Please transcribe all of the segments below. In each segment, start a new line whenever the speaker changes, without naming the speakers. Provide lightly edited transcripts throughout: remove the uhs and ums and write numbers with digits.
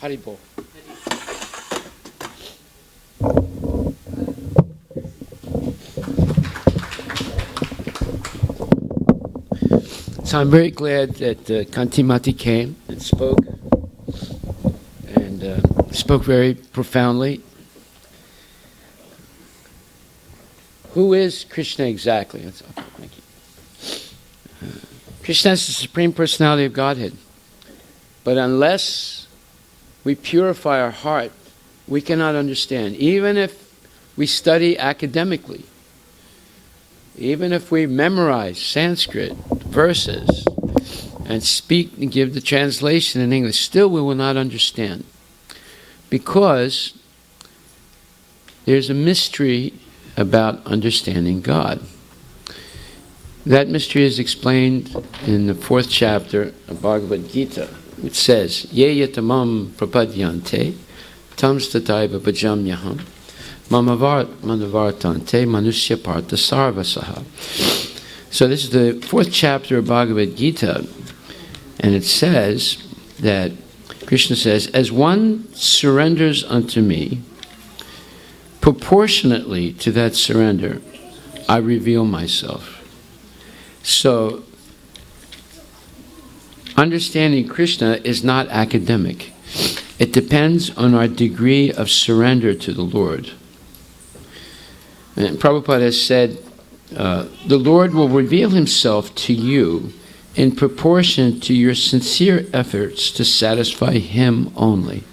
Haribo. So I'm very glad that Kantimati came and spoke very profoundly. Who is Krishna exactly? Okay, thank you. Krishna is the Supreme Personality of Godhead. But unless we purify our heart, we cannot understand. Even if we study academically, even if we memorize Sanskrit verses and speak and give the translation in English, still we will not understand. Because there's a mystery about understanding God. That mystery is explained in the 4th chapter of Bhagavad Gita, which says, Ye yatamam prapadyante, tam stataiva bhajamyaham, manavartante manusya partha sarvasaha. So this is the 4th chapter of Bhagavad Gita, and it says that Krishna says, as one surrenders unto me, proportionately to that surrender, I reveal myself. So, understanding Krishna is not academic. It depends on our degree of surrender to the Lord. And Prabhupada has said, the Lord will reveal himself to you in proportion to your sincere efforts to satisfy him only.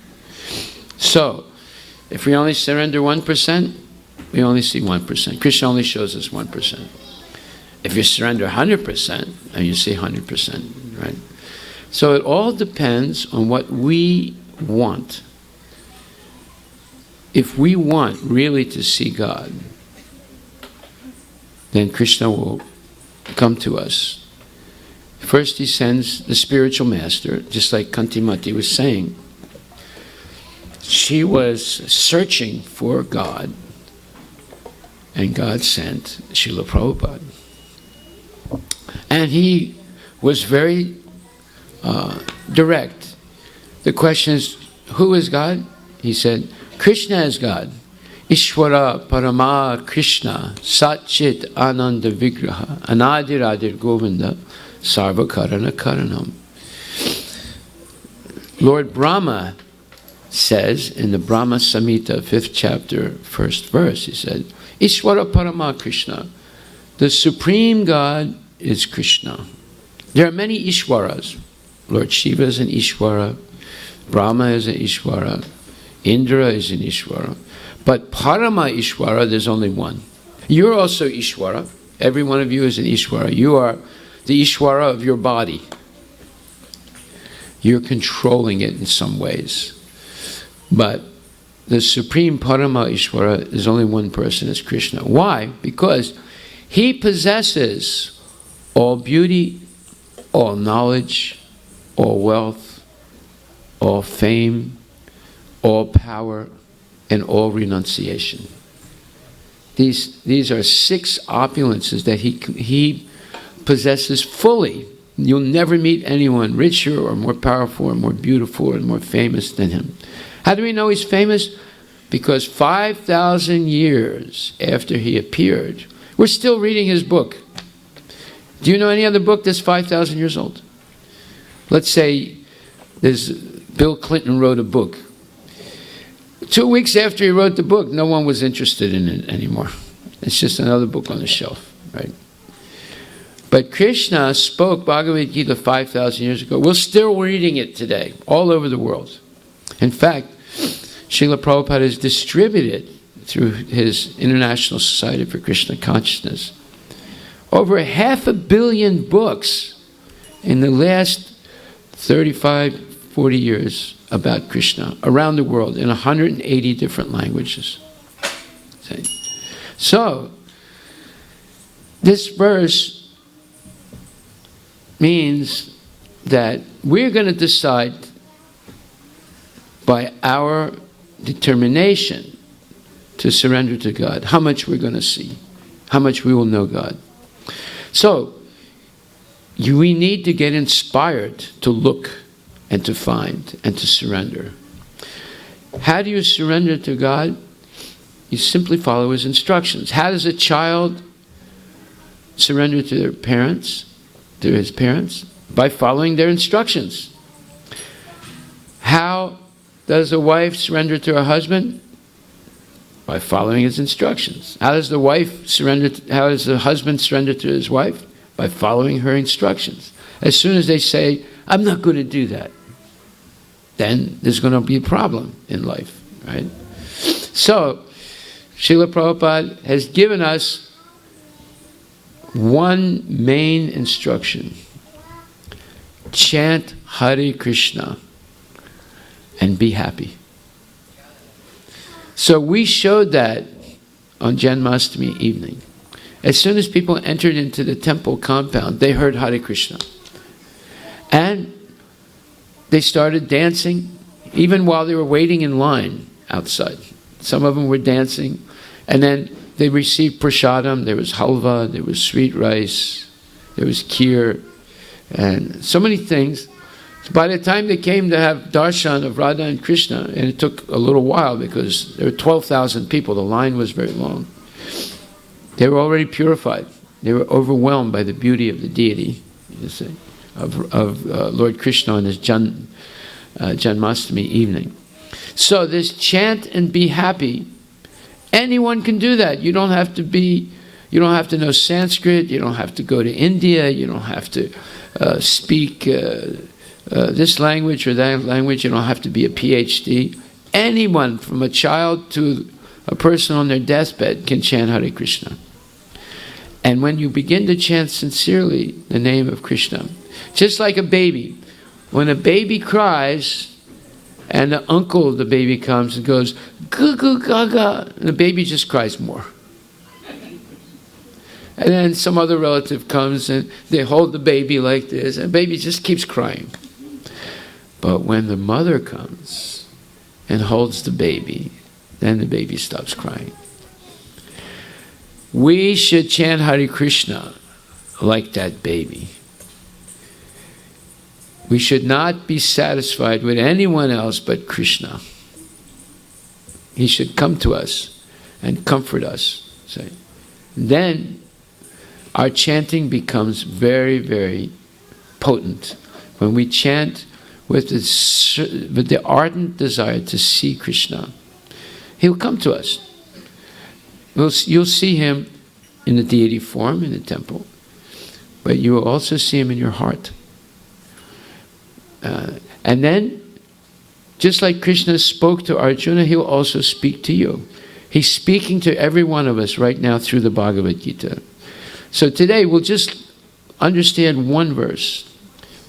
So, if we only surrender 1%, we only see 1%. Krishna only shows us 1%. If you surrender 100%, then you see 100%, right? So it all depends on what we want. If we want really to see God, then Krishna will come to us. First he sends the spiritual master, just like Kantimati was saying. She was searching for God, and God sent Srila Prabhupada. And he was very direct. The question is, who is God? He said, Krishna is God. Ishvara Parama Krishna Satchit Ananda Vigraha Anadiradir Govinda Sarva Karana Karanam. Lord Brahma says in the Brahma Samhita, 5th chapter, 1st verse, he said, Ishvara Parama Krishna. The Supreme God is Krishna. There are many Ishwaras. Lord Shiva is an Ishwara. Brahma is an Ishwara. Indra is an Ishwara. But Parama Ishwara, there's only one. You're also Ishwara. Every one of you is an Ishwara. You are the Ishwara of your body. You're controlling it in some ways. But the Supreme Parama Ishwara is only one person, is Krishna. Why? Because he possesses all beauty, all knowledge, all wealth, all fame, all power, and all renunciation. These are 6 opulences that he possesses fully. You'll never meet anyone richer or more powerful or more beautiful or more famous than him. How do we know he's famous? Because 5,000 years after he appeared, we're still reading his book. Do you know any other book that's 5,000 years old? Let's say Bill Clinton wrote a book. 2 weeks after he wrote the book, no one was interested in it anymore. It's just another book on the shelf, right? But Krishna spoke Bhagavad Gita 5,000 years ago. We're still reading it today, all over the world. In fact, Srila Prabhupada has distributed through his International Society for Krishna Consciousness over 500 million books in the last 35, 40 years about Krishna around the world in 180 different languages. So, this verse means that we're going to decide by our determination to surrender to God how much we're going to see, how much we will know God. So, we need to get inspired to look and to find and to surrender. How do you surrender to God? You simply follow His instructions. How does a child surrender to their parents, to his parents? By following their instructions. How does a wife surrender to her husband? By following his instructions. How does the husband surrender to his wife? By following her instructions. As soon as they say, I'm not going to do that, then there's going to be a problem in life, right? So, Srila Prabhupada has given us one main instruction. Chant Hare Krishna and be happy. So we showed that on Janmashtami evening. As soon as people entered into the temple compound, they heard Hare Krishna. And they started dancing, even while they were waiting in line outside. Some of them were dancing. And then they received prasadam. There was halva, there was sweet rice, there was kheer, and so many things. So by the time they came to have darshan of Radha and Krishna, and it took a little while because there were 12,000 people, the line was very long, they were already purified. They were overwhelmed by the beauty of the deity, you see, of Lord Krishna on his Janmashtami evening. So this chant and be happy, anyone can do that. You don't have to know Sanskrit, you don't have to go to India, you don't have to speak this language or that language, you don't have to be a PhD. Anyone, from a child to a person on their deathbed, can chant Hare Krishna. And when you begin to chant sincerely the name of Krishna, just like a baby, when a baby cries and the uncle of the baby comes and goes, goo goo gaga, and the baby just cries more. And then some other relative comes and they hold the baby like this, and the baby just keeps crying. But when the mother comes and holds the baby, then the baby stops crying. We should chant Hare Krishna like that baby. We should not be satisfied with anyone else but Krishna. He should come to us and comfort us. Say. Then our chanting becomes very, very potent. When we chant with the ardent desire to see Krishna, He'll come to us. You'll see Him in the deity form in the temple, but you will also see Him in your heart. And then, just like Krishna spoke to Arjuna, He'll also speak to you. He's speaking to every one of us right now through the Bhagavad Gita. So today we'll just understand one verse,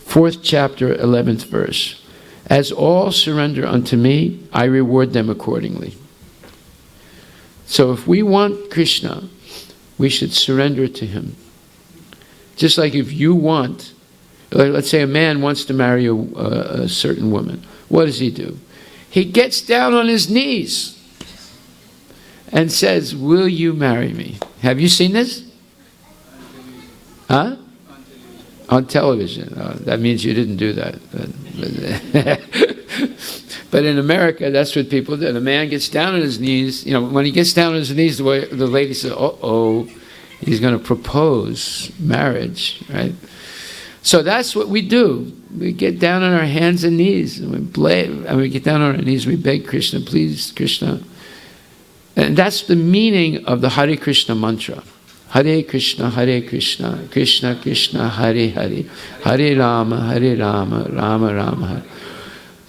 4th chapter, 11th verse. As all surrender unto me, I reward them accordingly. So if we want Krishna, we should surrender to Him. Just like if you want, let's say a man wants to marry a certain woman. What does he do? He gets down on his knees and says, will you marry me? Have you seen this? Huh? On television. That means you didn't do that. But in America, that's what people do. The man gets down on his knees. You know, when he gets down on his knees, the lady says, uh-oh, he's going to propose marriage, right? So that's what we do. We get down on our hands and knees, and we get down on our knees, we beg Krishna, please, Krishna. And that's the meaning of the Hare Krishna mantra. Hare Krishna, Krishna Krishna, Hare Hare, Hare Rama, Rama Rama, Hare.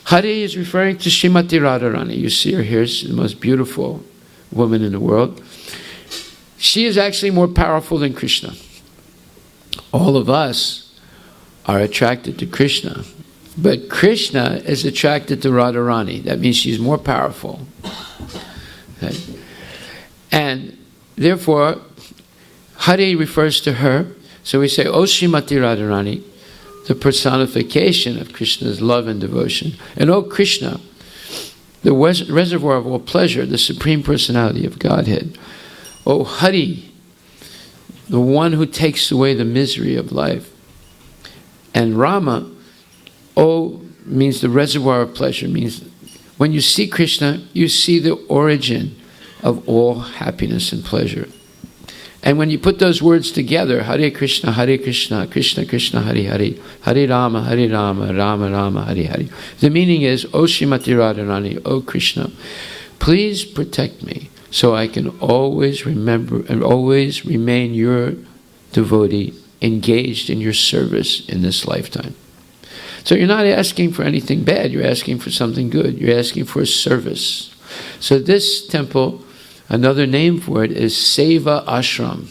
Hare is referring to Srimati Radharani. You see her here, she's the most beautiful woman in the world. She is actually more powerful than Krishna. All of us are attracted to Krishna, but Krishna is attracted to Radharani. That means she's more powerful. Okay? And therefore, Hare refers to her. So we say, O Srimati Radharani, the personification of Krishna's love and devotion. And O Krishna, the reservoir of all pleasure, the Supreme Personality of Godhead. O Hari, the one who takes away the misery of life. And Rama, O means the reservoir of pleasure, means when you see Krishna, you see the origin of all happiness and pleasure. And when you put those words together, Hare Krishna, Krishna Krishna, Hare Hare, Hare Rama, Rama Rama, Hare Hare. The meaning is, O Srimati Radharani, O Krishna, please protect me so I can always remember and always remain your devotee, engaged in your service in this lifetime. So you're not asking for anything bad, you're asking for something good. You're asking for a service. So this temple, another name for it is Seva Ashram.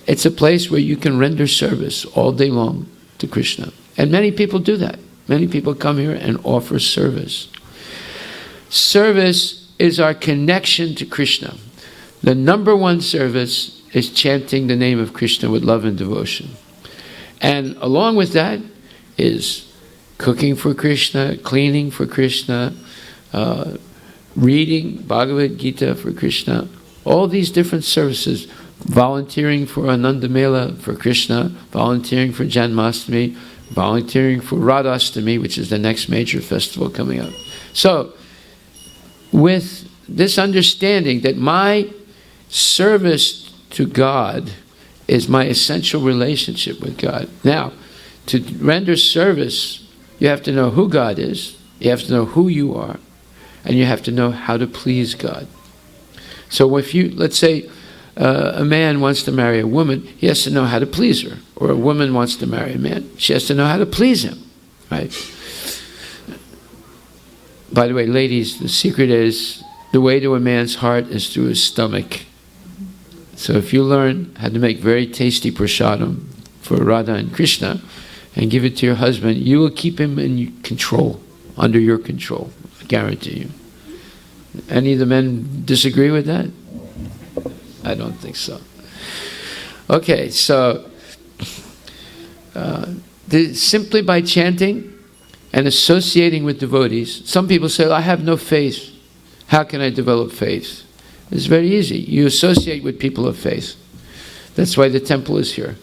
It's a place where you can render service all day long to Krishna. And many people do that. Many people come here and offer service. Service is our connection to Krishna. The number one service is chanting the name of Krishna with love and devotion. And along with that is cooking for Krishna, cleaning for Krishna, reading Bhagavad Gita for Krishna, all these different services, volunteering for Ananda Mela for Krishna, volunteering for Janmashtami, volunteering for Radhastami, which is the next major festival coming up. So, with this understanding that my service to God is my essential relationship with God. Now, to render service, you have to know who God is, you have to know who you are, and you have to know how to please God. So if you, let's say, a man wants to marry a woman, he has to know how to please her. Or a woman wants to marry a man, she has to know how to please him, right? By the way, ladies, the secret is the way to a man's heart is through his stomach. So if you learn how to make very tasty prasadam for Radha and Krishna and give it to your husband, you will keep him in control, under your control, I guarantee you. Any of the men disagree with that? I don't think so. Okay, so simply by chanting and associating with devotees, some people say, I have no faith. How can I develop faith? It's very easy. You associate with people of faith. That's why the temple is here.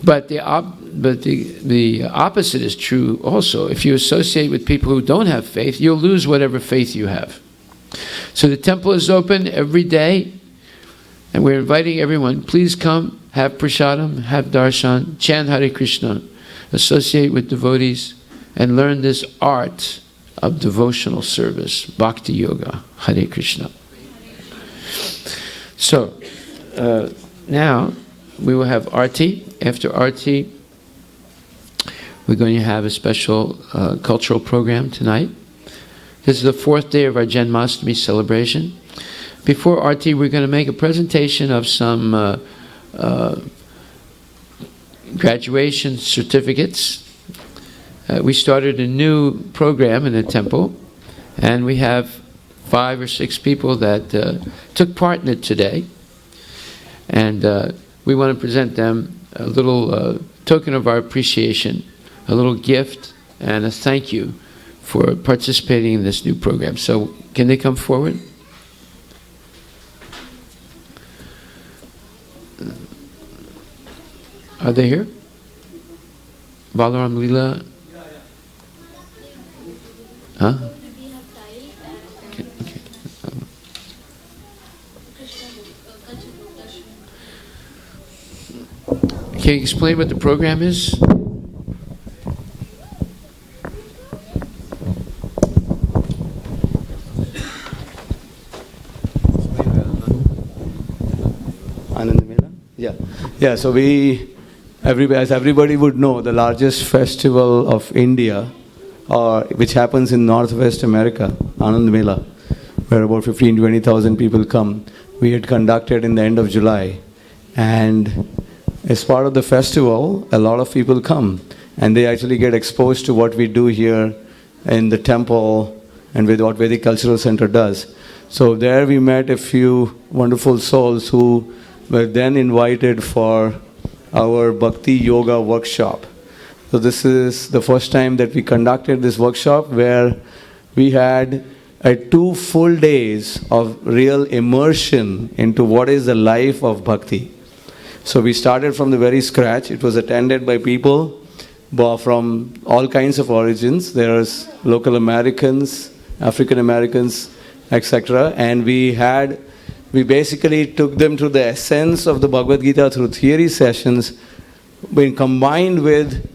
But the opposite is true also. If you associate with people who don't have faith, you'll lose whatever faith you have. So the temple is open every day, and we're inviting everyone, please come, have prasadam, have darshan, chant Hare Krishna, associate with devotees, and learn this art of devotional service, bhakti yoga, Hare Krishna. So, now we will have arti. After arti, we're going to have a special cultural program tonight. This is the fourth day of our Janmashtami celebration. Before arti, we're going to make a presentation of some graduation certificates. We started a new program in the temple, and we have 5 or 6 people that took part in it today. And we want to present them a little token of our appreciation, a little gift, and a thank you for participating in this new program. So, can they come forward? Are they here? Balaram Leela? Huh? Okay. Can you explain what the program is?
Yeah. So as everybody would know, the largest festival of India, which happens in Northwest America, Anand Mela, where about 15,000-20,000 people come. We had conducted in the end of July, and as part of the festival, a lot of people come, and they actually get exposed to what we do here in the temple and with what Vedic Cultural Center does. So there we met a few wonderful souls who were then invited for our Bhakti Yoga workshop. So this is the first time that we conducted this workshop, where we had 2 full days of real immersion into what is the life of bhakti. So we started from the very scratch. It was attended by people from all kinds of origins. There are local Americans, African Americans, etc. And we basically took them to the essence of the Bhagavad Gita through theory sessions, when combined with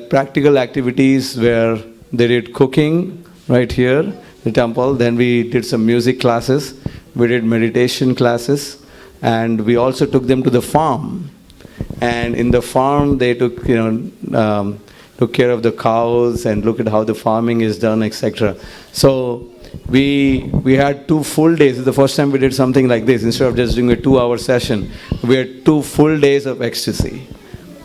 practical activities where they did cooking right here, the temple. Then we did some music classes, we did meditation classes, and we also took them to the farm. And in the farm, they took care of the cows and looked at how the farming is done, etc. So we had 2 full days. It's the first time we did something like this. Instead of just doing a 2-hour session, we had 2 full days of ecstasy.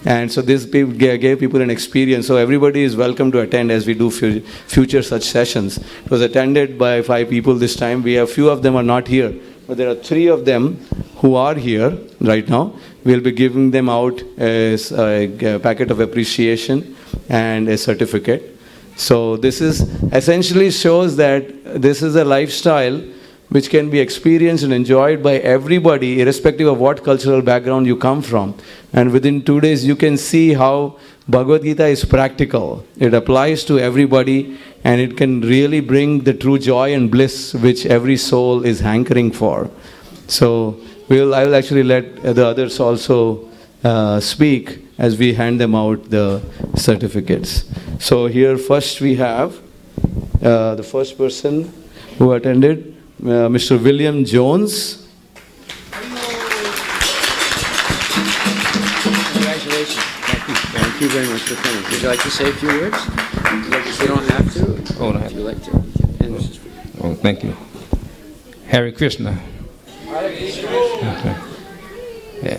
And so this gave people an experience. So everybody is welcome to attend as we do future such sessions. It was attended by 5 people this time. We have few of them are not here, but there are 3 of them who are here right now. We'll be giving them out as a packet of appreciation and a certificate. So this is essentially shows that this is a lifestyle which can be experienced and enjoyed by everybody, irrespective of what cultural background you come from. And within 2 days, you can see how Bhagavad Gita is practical. It applies to everybody, and it can really bring the true joy and bliss which every soul is hankering for. So I will actually let the others also speak as we hand them out the certificates. So here first we have the first person who attended, Mr. William Jones.
Congratulations. Thank you very much for coming. Would you like to say a few words? You don't have to.
Oh, no.
If you like to. And this is for you.
Oh, thank you. Hare Krishna. Okay. Yeah.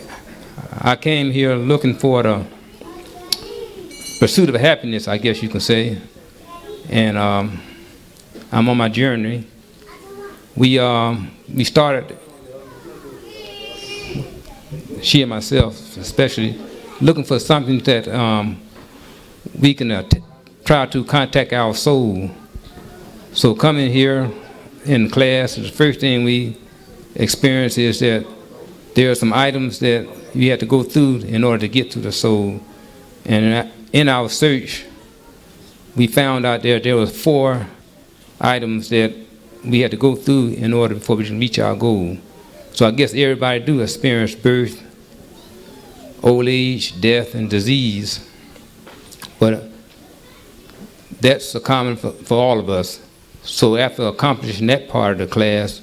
I came here looking for the pursuit of happiness, I guess you can say. And I'm on my journey. We started, she and myself especially, looking for something that we can try to contact our soul. So coming here in class, the first thing we experience is that there are some items that you have to go through in order to get to the soul. And in our search, we found out there was 4 items that we had to go through in order before we can reach our goal. So I guess everybody do experience birth, old age, death, and disease. But that's a common for all of us. So after accomplishing that part of the class,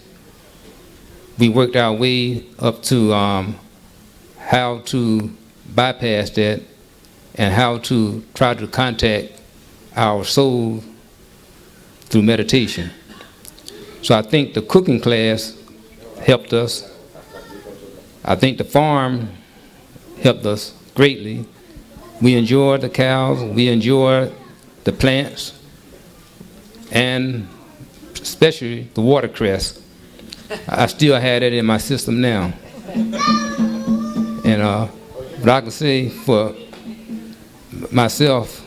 we worked our way up to how to bypass that and how to try to contact our soul through meditation. So I think the cooking class helped us. I think the farm helped us greatly. We enjoyed the cows, we enjoyed the plants, and especially the watercress. I still had it in my system now. And but I can say for myself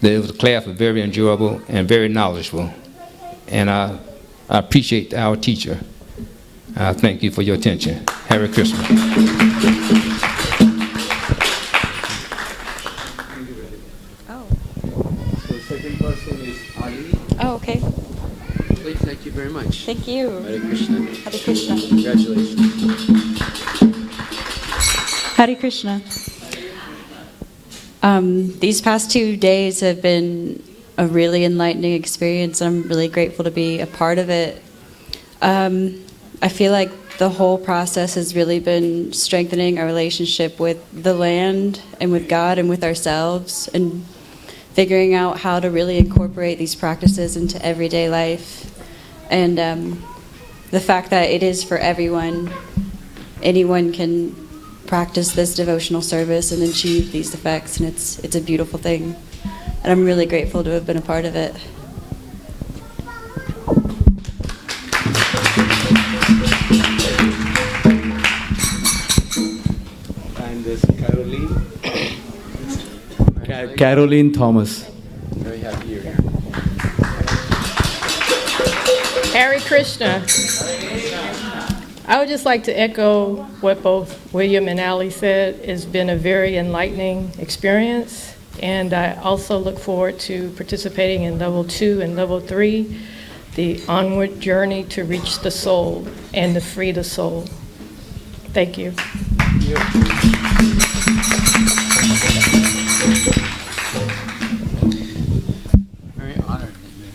that it was a class was very enjoyable and very knowledgeable. And I appreciate our teacher. I thank you for your attention. Hare Krishna.
Oh.
So the second person is Ali.
Oh, okay.
Please, thank you very much.
Thank you.
Hare Krishna.
Hare Krishna.
Congratulations.
Hare Krishna. These past 2 days have been a really enlightening experience. I'm really grateful to be a part of it. I feel like the whole process has really been strengthening our relationship with the land and with God and with ourselves, and figuring out how to really incorporate these practices into everyday life. And the fact that it is for everyone. Anyone can practice this devotional service and achieve these effects, and it's a beautiful thing. And I'm really grateful to have been a part of it.
And there's Caroline Thomas.
Very happy you're here.
Hare Krishna. I would just like to echo what both William and Ali said. It's been a very enlightening experience. And I also look forward to participating in level 2 and level 3, the onward journey to reach the soul and to free the soul. Thank you.
Very honored that you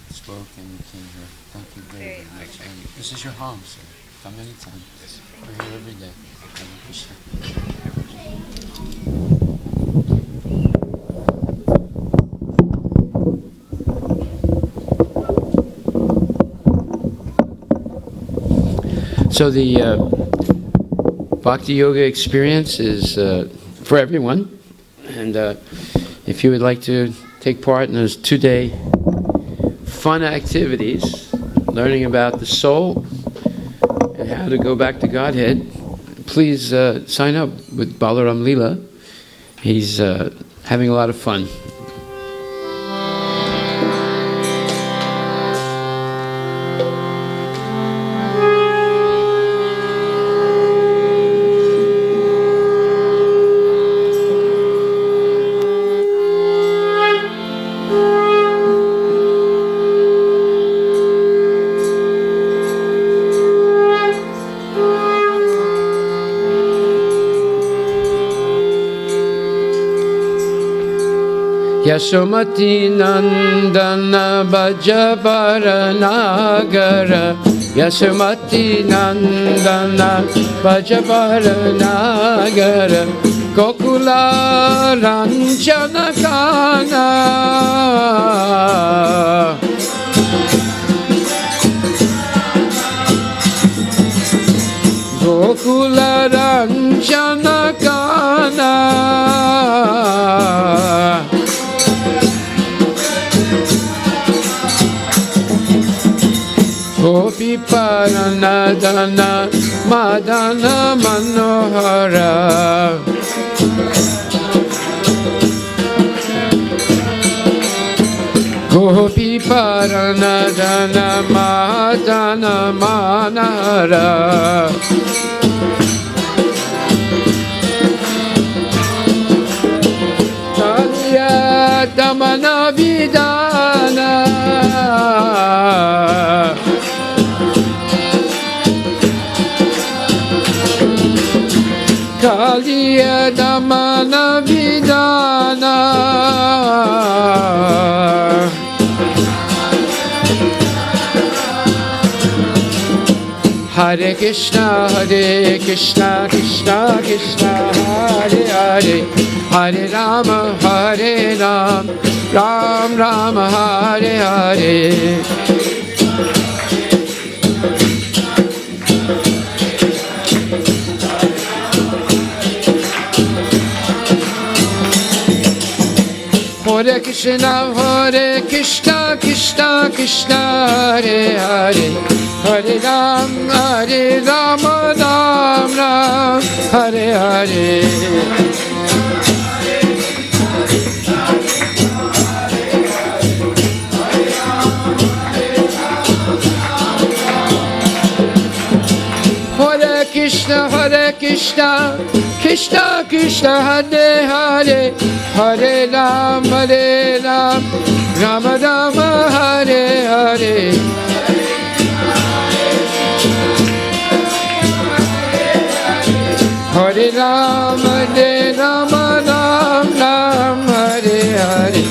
spoke and you came here. Thank you very much. And this is your home, so come anytime. We're here every day. Hare Krishna. So the Bhakti Yoga experience is for everyone. And if you would like to take part in those 2-day fun activities, learning about the soul and how to go back to Godhead, please sign up with Balaram Leela. He's having a lot of fun. Yasomati Nandana Bhajabara Nagara Yasomati Nandana Bhajabara Nagara Gokula Ranjana Kana Gokula Ranjana Kana Gopi-paranadana madana manohara Gopi-paranadana madana manara Damana vidana Kaliya damana vidana Hare Krishna, Krishna Krishna, Hare Hare, Hare Rama, Ram Rama, Hare Hare. Hare Krishna, Krishna Krishna, Hare Hare, Hare Rama, Ram Ram, Hare Hare. Hare Krishna, Krishna Krishna, Hare Hare, Hare Ram, Rama Rama, Hare Hare. Hare Rama, Ram Ram, Hare Hare.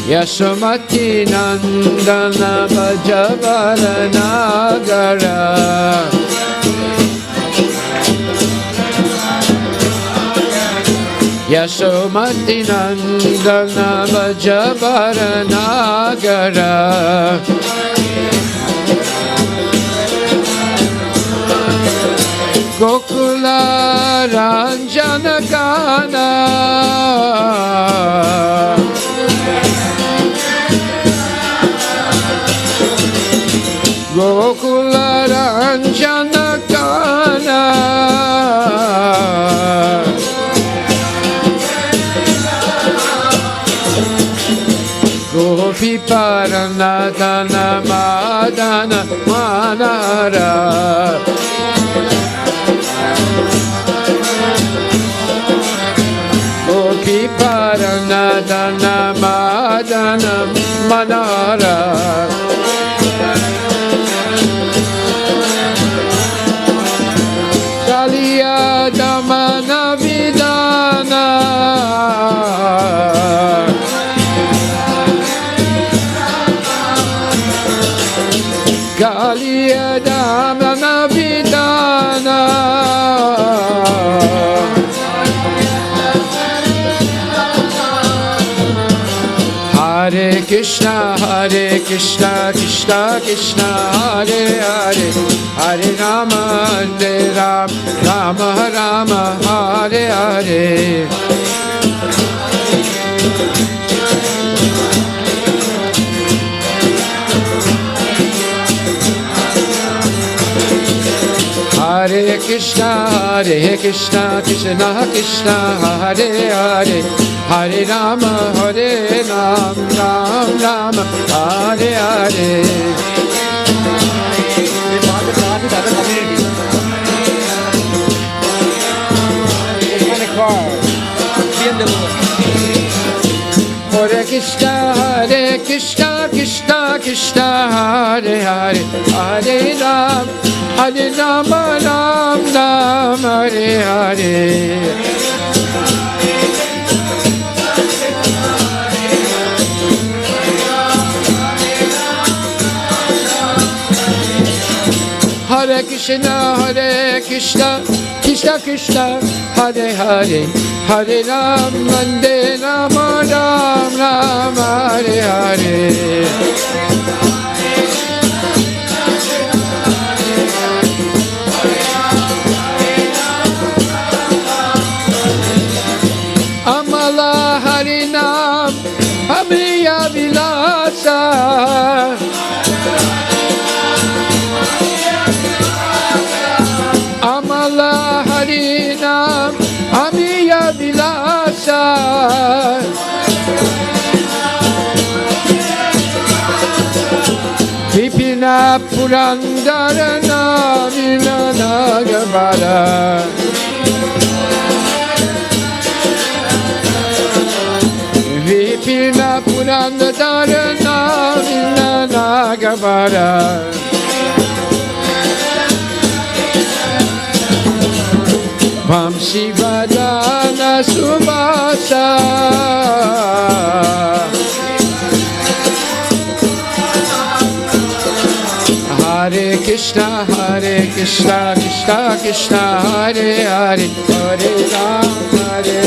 Yasomati Nandana Bhajabara Nagara Yasomati Nandana Bhajabara Nagara Gokula Ranjana Kana Gokula Ranjana Kana Gopi-paranadana madana manara Gopi-paranadana Varanadana Madana Manara Kaliya Damana Vidana Kaliya Damana Vidana Hare Krishna, Krishna Krishna, Hare Hare, Hare Rama, Rama Rama, Hare Hare. Hare Krishna, Krishna Krishna, Hare Hare, Hare Rama, Ram Rama, Hare Hare. Hare Krishna, Krishna Krishna, Hare Hare, Hare Ram, Ram Ram, Hare Hare. Hare Krishna, Krishna Krishna, Hare Hare, Hare Ram, Ram Ram, Hare Hare. Amala harinam, amiya-vilasa. Amala harinam, amiya-vilasa. Vipina-purandara, navina, nagara-bora. Vipina-purandara, navina, nagara-bora. Vamsivadana subhasa. Hare Krishna, Krishna Krishna, Hare Hare, Hare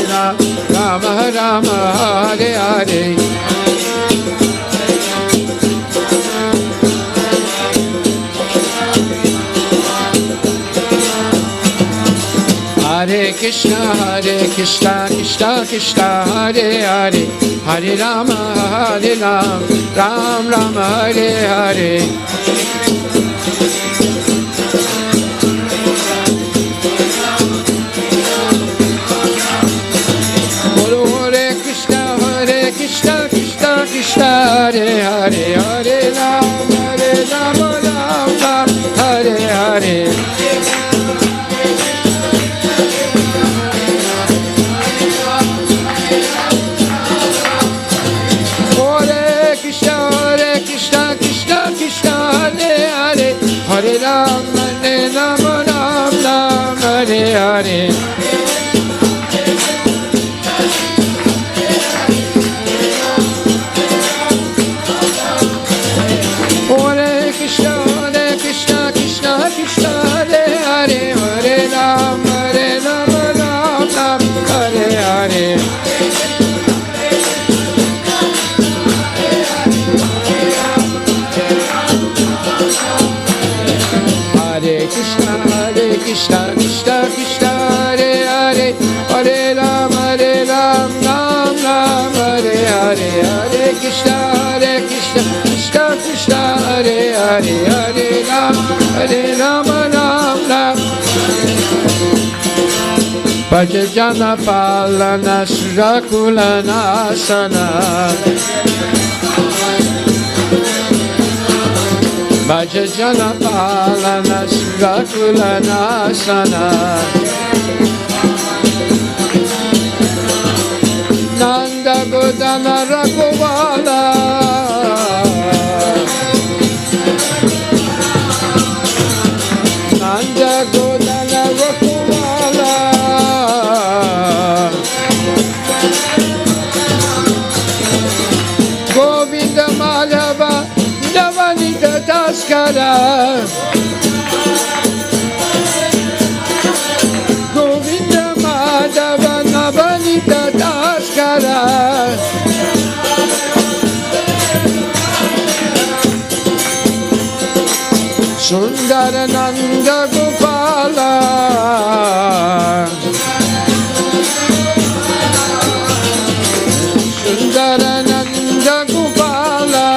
Ram, Rama Rama, Hare Hare. Hare Krishna, Krishna Hare Hare, Hare Rama, Ram Rama, Hare Hare. Krishna, Hare Hare, Hare Rama, Ram Ram, Hare Hare. Hare Krishna, Krishna Hare Hare, Hare Rama, Ram Ram, Hare Hare. Krishna, Hare Hare, Hare Ram, Ram Ram, Hare Hare, Hare Krishna, Krishna Hare Hare, Hare Ram, Ram Ram. Bhajana Palana Surakulana Asana. Bhajana Palana Surakulana Asana. Godana Rakovala Nanda Godana Rakovala Govinda Madhava Navanita Taskara Govinda Madhava Navanita Taskara Sundarananda Gopala Sundarananda Gopala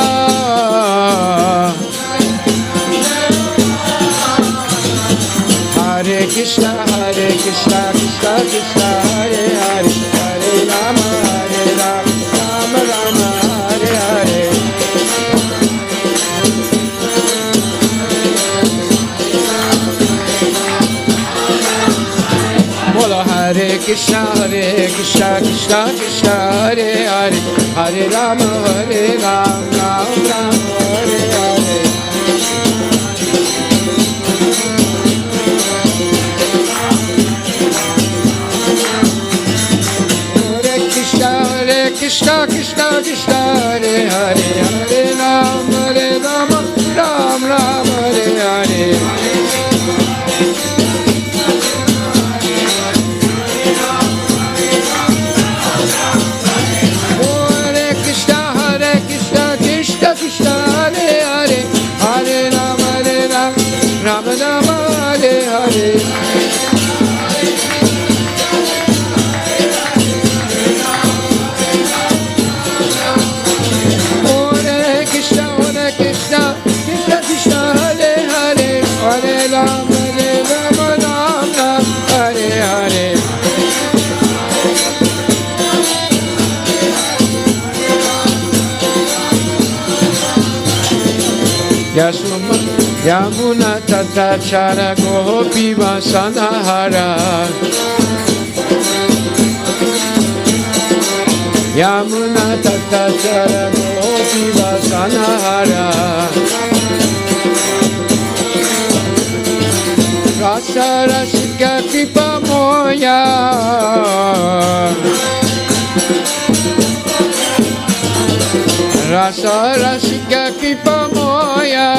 Hare Krishna, Krishna Krishna, Hare Hare, Hare Rama, Rama Rama, Hare Hare. Bolo Hare Krishna, Krishna Krishna, Hare Hare, Hare Rama, Rama Rama, Hare Hare. Krishna Krishna Krishna Hare Hare, Hare Rama, Rama Rama, Hare Hare. Hare Krishna Krishna Krishna Hare Hare, Hare Rama, Rama Rama, Hare Hare. Yamuna Tata Chara Gopi Vasanahara Yamuna Tata Chara Gopi Vasanahara Rasa Rasika Kripa Moya Rasa Rasika Kripa Moya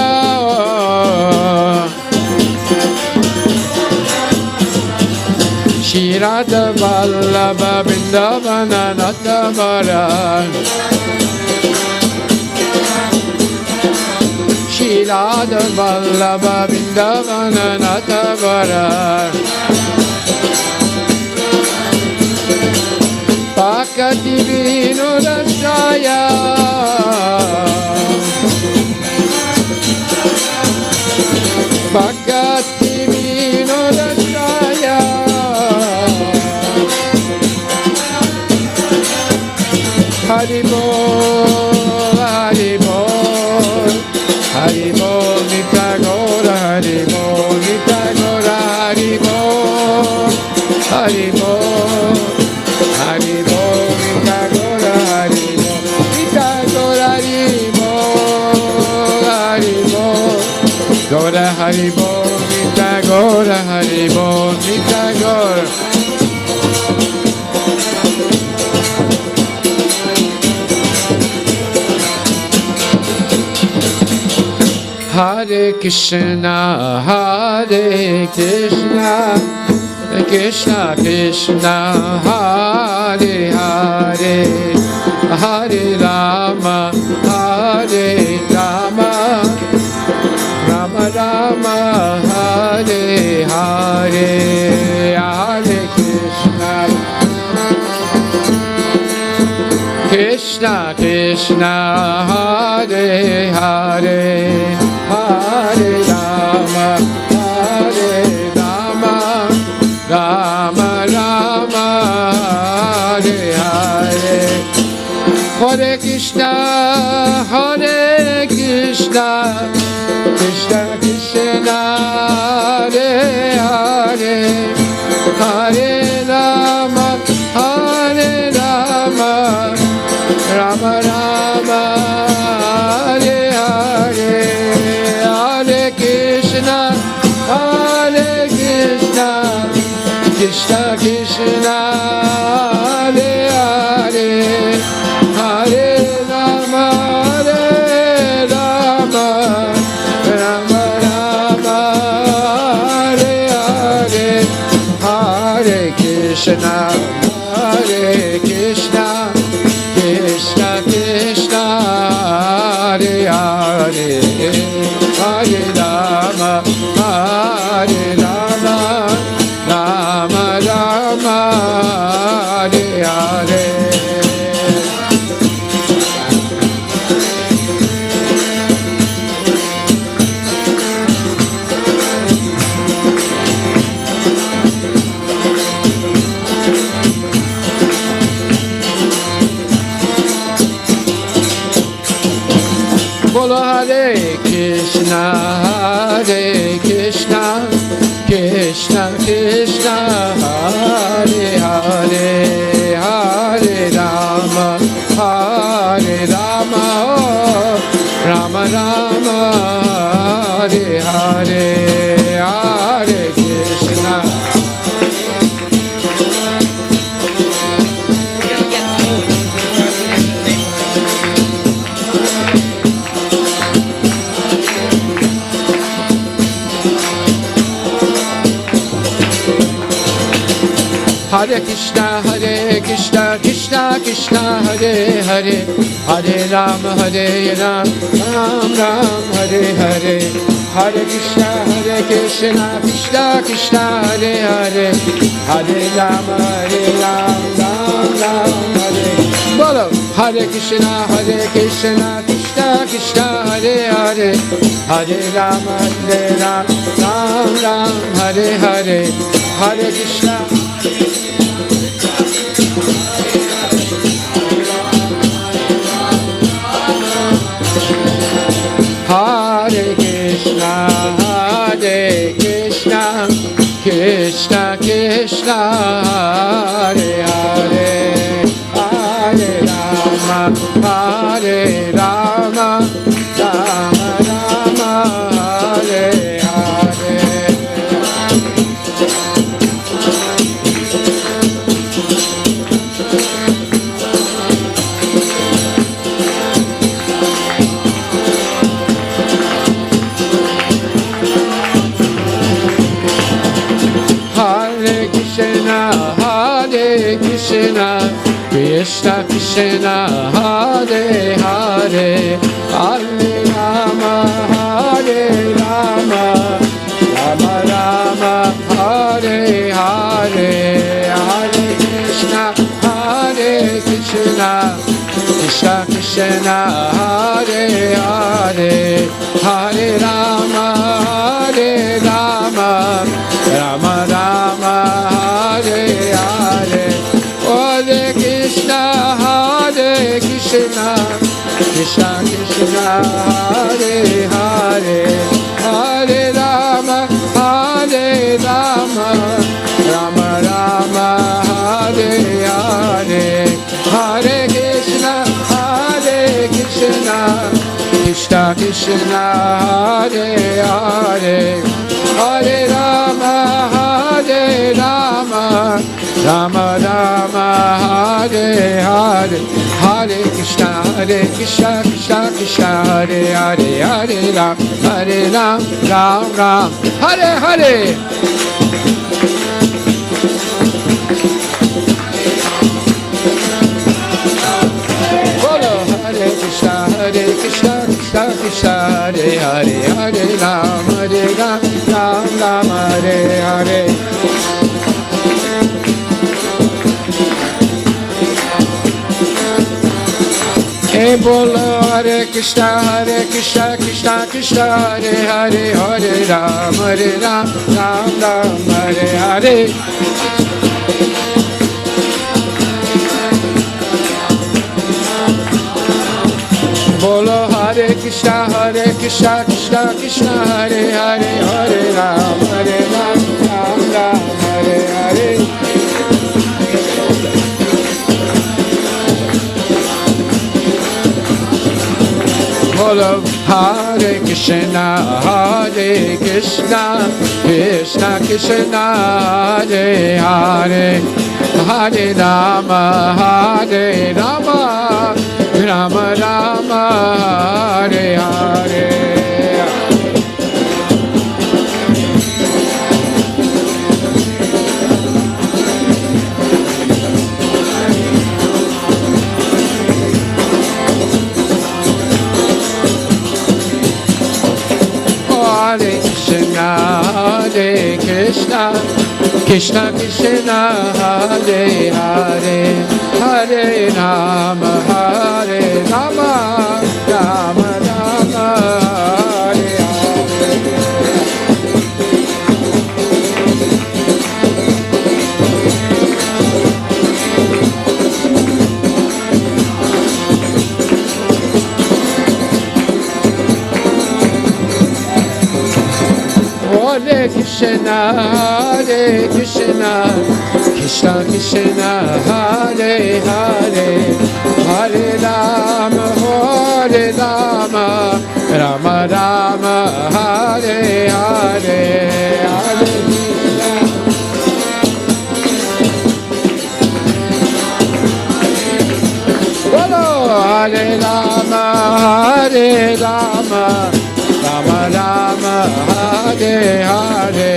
Shirada Vallabha Vrindavana Natavara Shirada Vallabha Vrindavana Natavara Pakati Vinodasaya Pakati Vinodasaya Haribo Haribo Haribo Nita Gora Haribo Nita Gora Haribo Haribo Haribo Nita Gora Haribo Nita Gora Haribo Haribo Gora Haribo Nita Gora Haribo Nita Gora Hare Krishna, Hare Krishna, Krishna Krishna, Hare Hare, Hare Rama, Hare Rama, Rama Rama, Hare Hare, Hare Krishna, Krishna Krishna, Hare Hare, Hare Rama, Hare Rama, Rama Rama, Hare Hare. Hare Krishna, Hare Krishna, Krishna Krishna, Hare Hare, Hare Rama, Hare Rama, Rama Rama, Hare Hare, Hare Krishna, Krishna Krishna, Hare Hare, Hare Rama, Rama Rama, Hare Hare, Hare Krishna, Krishna Krishna, Hare Hare, Hare Rama, Rama Rama, Hare Hare. Bolo Hare Krishna, Krishna Krishna, Hare Hare, Hare Rama, Rama Rama, Hare Hare, Hare Krishna. Hare Krishna, Krishna Krishna, Hare Hare, Hare Rama, Ram Ram, Hare Hare, Hare Krishna, Krishna Krishna, Hare Hare, Hare Rama, Ram Ram, Hare. Bolo Hare Krishna, Krishna Krishna, Hare Hare, Hare Rama, Ram Ram, Hare Hare, Hare Krishna. Hare Krishna, Krishna Krishna, Hare Hare, Hare Rama, Rama Rama, Hare Hare. Krishna Krishna, Hare Hare, Hare Rama, Rama Rama, Hare Hare, Hare Krishna, Krishna Krishna, Hare Hare, Hare Rama, Rama Rama, Hare Hare. Hare Krishna, Krishna Krishna, Hare Hare, Hare Rama, Rama Rama, Hare Hare, Hare Krishna, Krishna Krishna, Hare Hare, Hare Rama, Rama Rama, Hare Hare, Hare Krishna, Krishna Krishna, Hare Hare, Hare Ram, Ram Ram, Hare Hare. Bolo Hare Krishna, Krishna Krishna, Hare Hare, Hare Ram, Ram Ram, Hare Hare. Hey bolo Hare Krishna, Krishna Krishna, Hare Hare, Hare Ram, Ram Ram, Hare Hare. Bolo Hare Krishna, Krishna Krishna, Hare Hare, Hare Ram, Ram Ram, Hare Hare. Bolo Hare Krishna, Hare Krishna, Krishna Krishna, Hare Hare, Hare Rama, Hare Rama, Rama Rama, Hare Hare. Hare Krishna, Hare Krishna, Krishna Krishna, Hare Hare, Hare Rama, Hare Rama, Rama Rama, Hare Hare. Hare Krishna, Hare Krishna, Krishna Krishna, Hare Hare, Hare Rama, Hare Rama, Rama Rama, Hare Hare, Hare Krishna. Bolo Hare Rama, Hare Rama, Rama Rama, Hare Hare,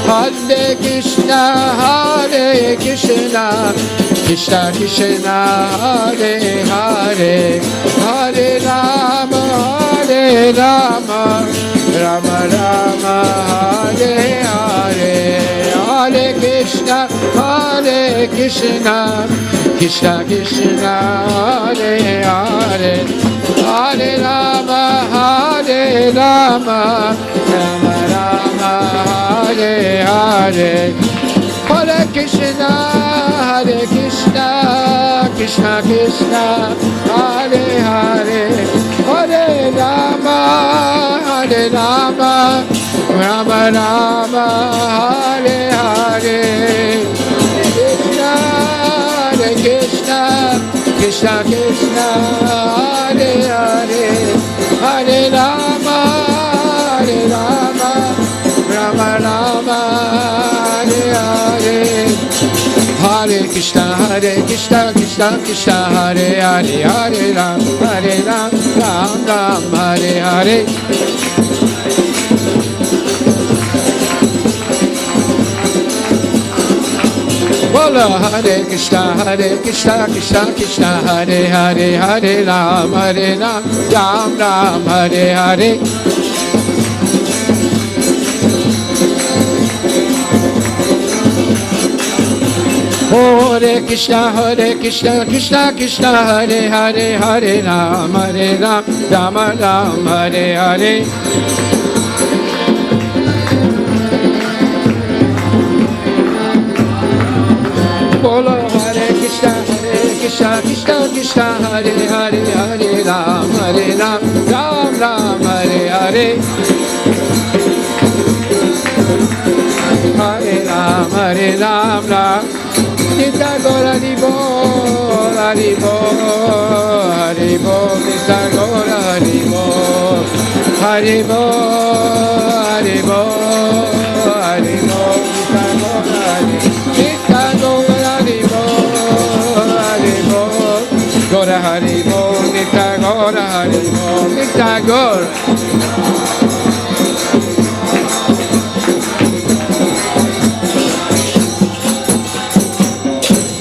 Hare Krishna, Hare Krishna, Krishna Krishna, Hare Hare, Hare Rama, Hare Rama, Rama Rama, Hare Hare, Hare Krishna, Hare Krishna, Krishna Krishna, Hare Hare, Hare Rama, Hare Rama, Rama Rama, Hare Hare, Hare Krishna, Hare Krishna, Krishna Krishna, Hare Hare, Hare Rama, Hare Rama, Rama Rama, Hare Hare, Hare Krishna, Krishna Krishna, Hare Hare, Hare Rama, Hare Rama, Rama Rama, Hare Hare, Hare Krishna, Hare Krishna, Krishna Krishna, Hare Hare, Hare Ram, Ram Ram, Hare Hare. Bolo Hare Krishna, Hare Krishna, Krishna Krishna, Hare Hare, Hare Ram, Ram Ram, Hare Hare. Hare Krishna, Hare Krishna, Krishna Krishna, Hare Hare, Hare Ram, Ram Ram, Hare Hare. Bolo Hare Krishna, Hare Krishna, Krishna Krishna, Hare Hare, Hare Ram, Ram Ram, Hare Hare. Hare Ram, Ram. Nita Gora Haribo, Haribo, Haribo, Nita Gora Haribo, Haribo, Haribo, Haribo, Nita Gora Haribo, Nita Gora Haribo, Haribo, Gora Haribo, Nita Gora Haribo, Nita Gora.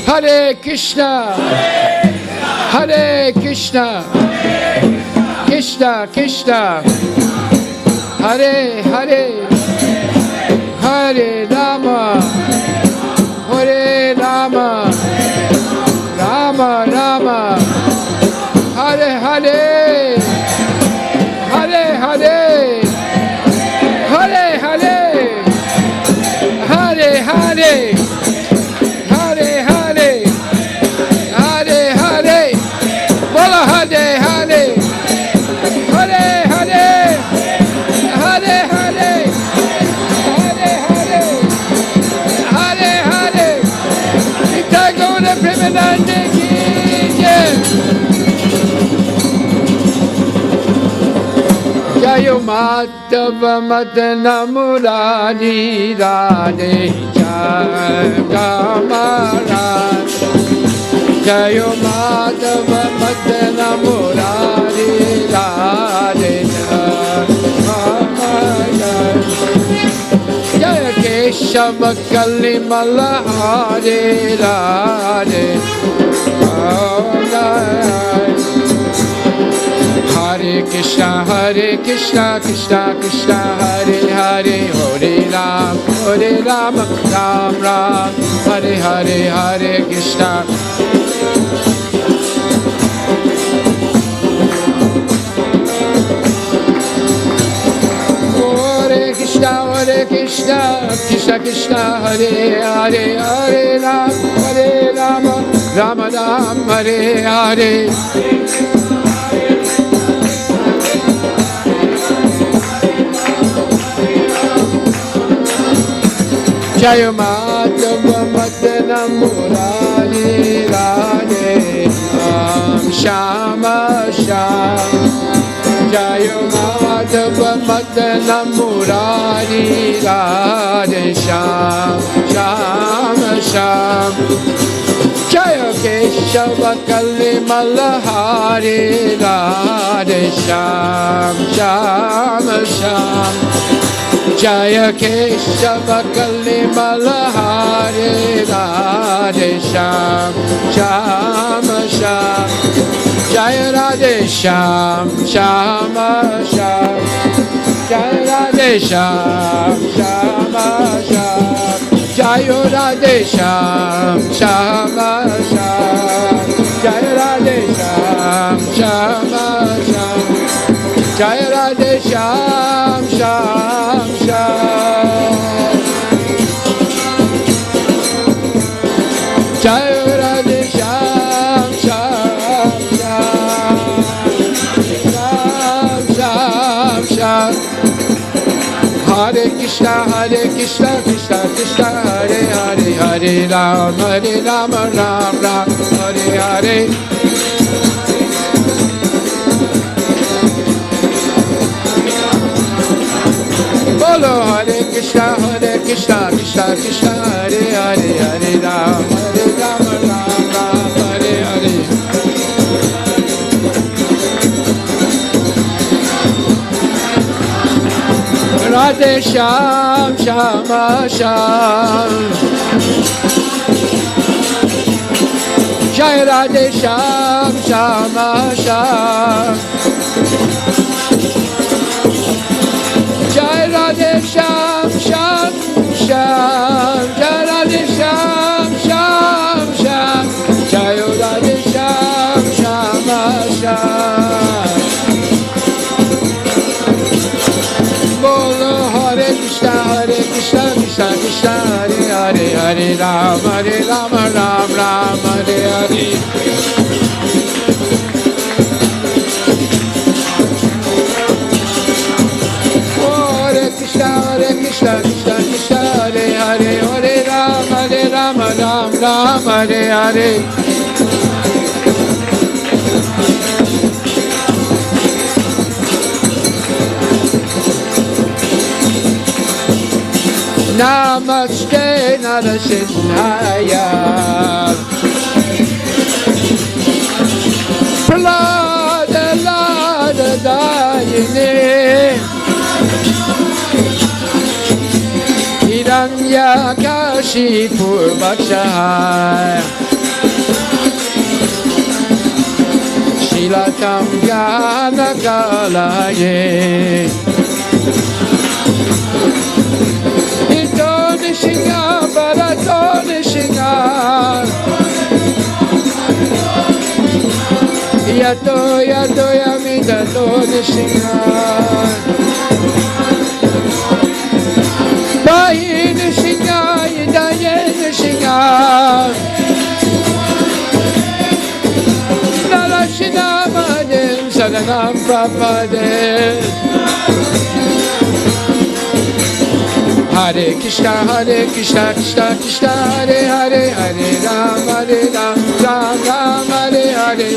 Hare Krishna, Hare Krishna, Krishna Krishna, Hare Hare, Hare Rama, Hare Rama, Rama Rama, Hare Hare, Hare Hare, Hare Hare, Hare Hare. Jayo Madhava Madana Murari Radhe Jai Kamara Jayo Madhava Madana Murari Radhe Jai Kamara Jaya Keshava Kalimala Hare Radhe Hare Krishna, Krishna Krishna, Hare Hare, Hare Ram, Ram Ram, Hare Hare, Hare Krishna. Hare Krishna, Krishna Krishna, Hare Hare, Hare Ram, Ram Ram, Hare Hare. Jaya Madhava Madana Murari Radhe Shama Sham Jaya Madhava Madana Murari Radhe Sham Shama Sham Jaya Keshava Kalimala Hare Radhe Sham Shama Sham Jaya Keshava Kalimala Hare Radhe Sham Shama Sham Jaya Radhe Sham Shama Sham Jaya Radhe Sham Shama Sham Jaya Radhe Sham Shama Sham Jaya Radhe Sham Shama Sham Jaya Radhe Sham Sham Sham Jaya Radhe Sham Sham Sham Sham Sham Hare Krishna, Krishna Krishna, Hare Hare, Hare Ram, Ram Ram, Hare Hare. Bolo Hare Krishna, Krishna Krishna, Hare Hare, Hare Ram, Ram Ram, Hare Hare. Radhe Sham Shama Sham Jai Radhe Sham Shama Sham Jai Radhe Sham Sham Sham Jai Radhe Sham Sham Sham Jai Radhe Sham Shama Sham Bolo Hare Krishna, Krishna Krishna, Hare Hare, Hare Ram, Ram Ram, Hare Hare. Hare Krishna, Krishna Krishna, Hare Hare, Hare Ram, Ram Ram, Hare Hare. Namaste Narasimhaya Pralada Lada Dayine Hiranya Kashi Purvakshaya Shilatam Gana Kalaye Nishinga, Barato Nishinga Yato Yamida to Nishinga Bahi Nishinga, Yidaye Nishinga Narashina Madin Sadanam Prapadin Hare Krishna, Krishna Krishna, Hare Hare, Hare Ram, Ram Ram, Hare Hare.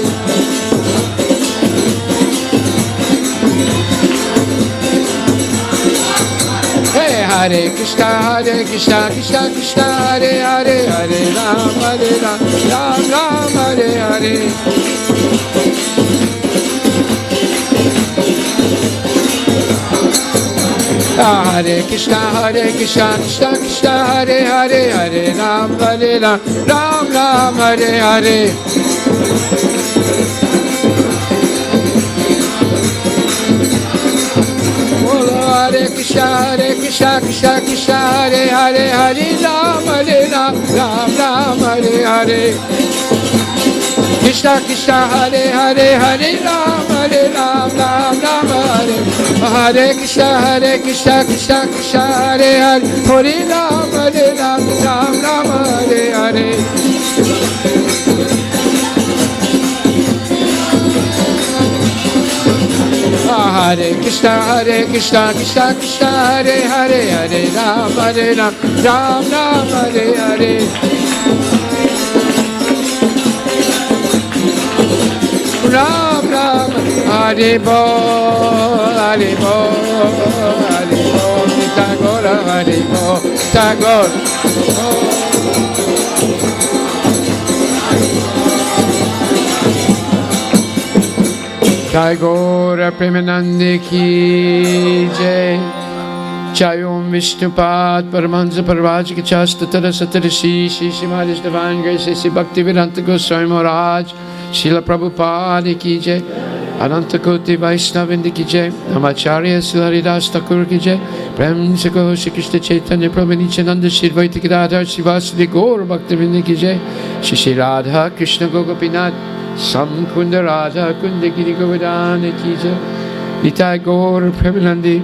Hare Krishna, Krishna Krishna, Hare Hare, Hare Ram, Ram Ram, Hare Hare. Hare Krishna, Krishna Krishna, Hare Hare, Hare Ram, Ram Ram, Hare Hare. Hare Krishna, Krishna Krishna, Hare Hare, Hare Ram, Ram Ram, Hare Hare. Krishna Krishna, Hare Hare, Hare Ram, Ram Ram, Hare Hare. Krishna Krishna Krishna, Hare Hare, Hare Ram, Ram Ram, Hare Hare. Hare Krishna, Krishna Krishna, Hare Hare, Hare Ram, Ram Ram, Hare Hare. Ram Ram, Hare Bol, Hare Bol, Hare Bol, Tagore, Hare Bol, Tagore. Tagore Premanande ki jai. Chayom Vishnupad Paramahansa Parvajika Chastatara Satarashi Shri Shimadi's Divine Grace Sri Bhaktivedanta Goswami Maharaj Srila Prabhupada ki jai. Ananta Koti Vaishnavindi ki jai. Namacharya Harivilas Thakur ki jai. Prem Sako Shri Krishna Chaitanya Prabhu Nityananda Shri Advaita Gadadhar Shri Vasudeva Gaura Bhaktivinoda ki jai. Shri Radha Krishna Gopinath Samkunda Radha Kunda Giri Govardhana ki jai. Nitai Gaur Premanande.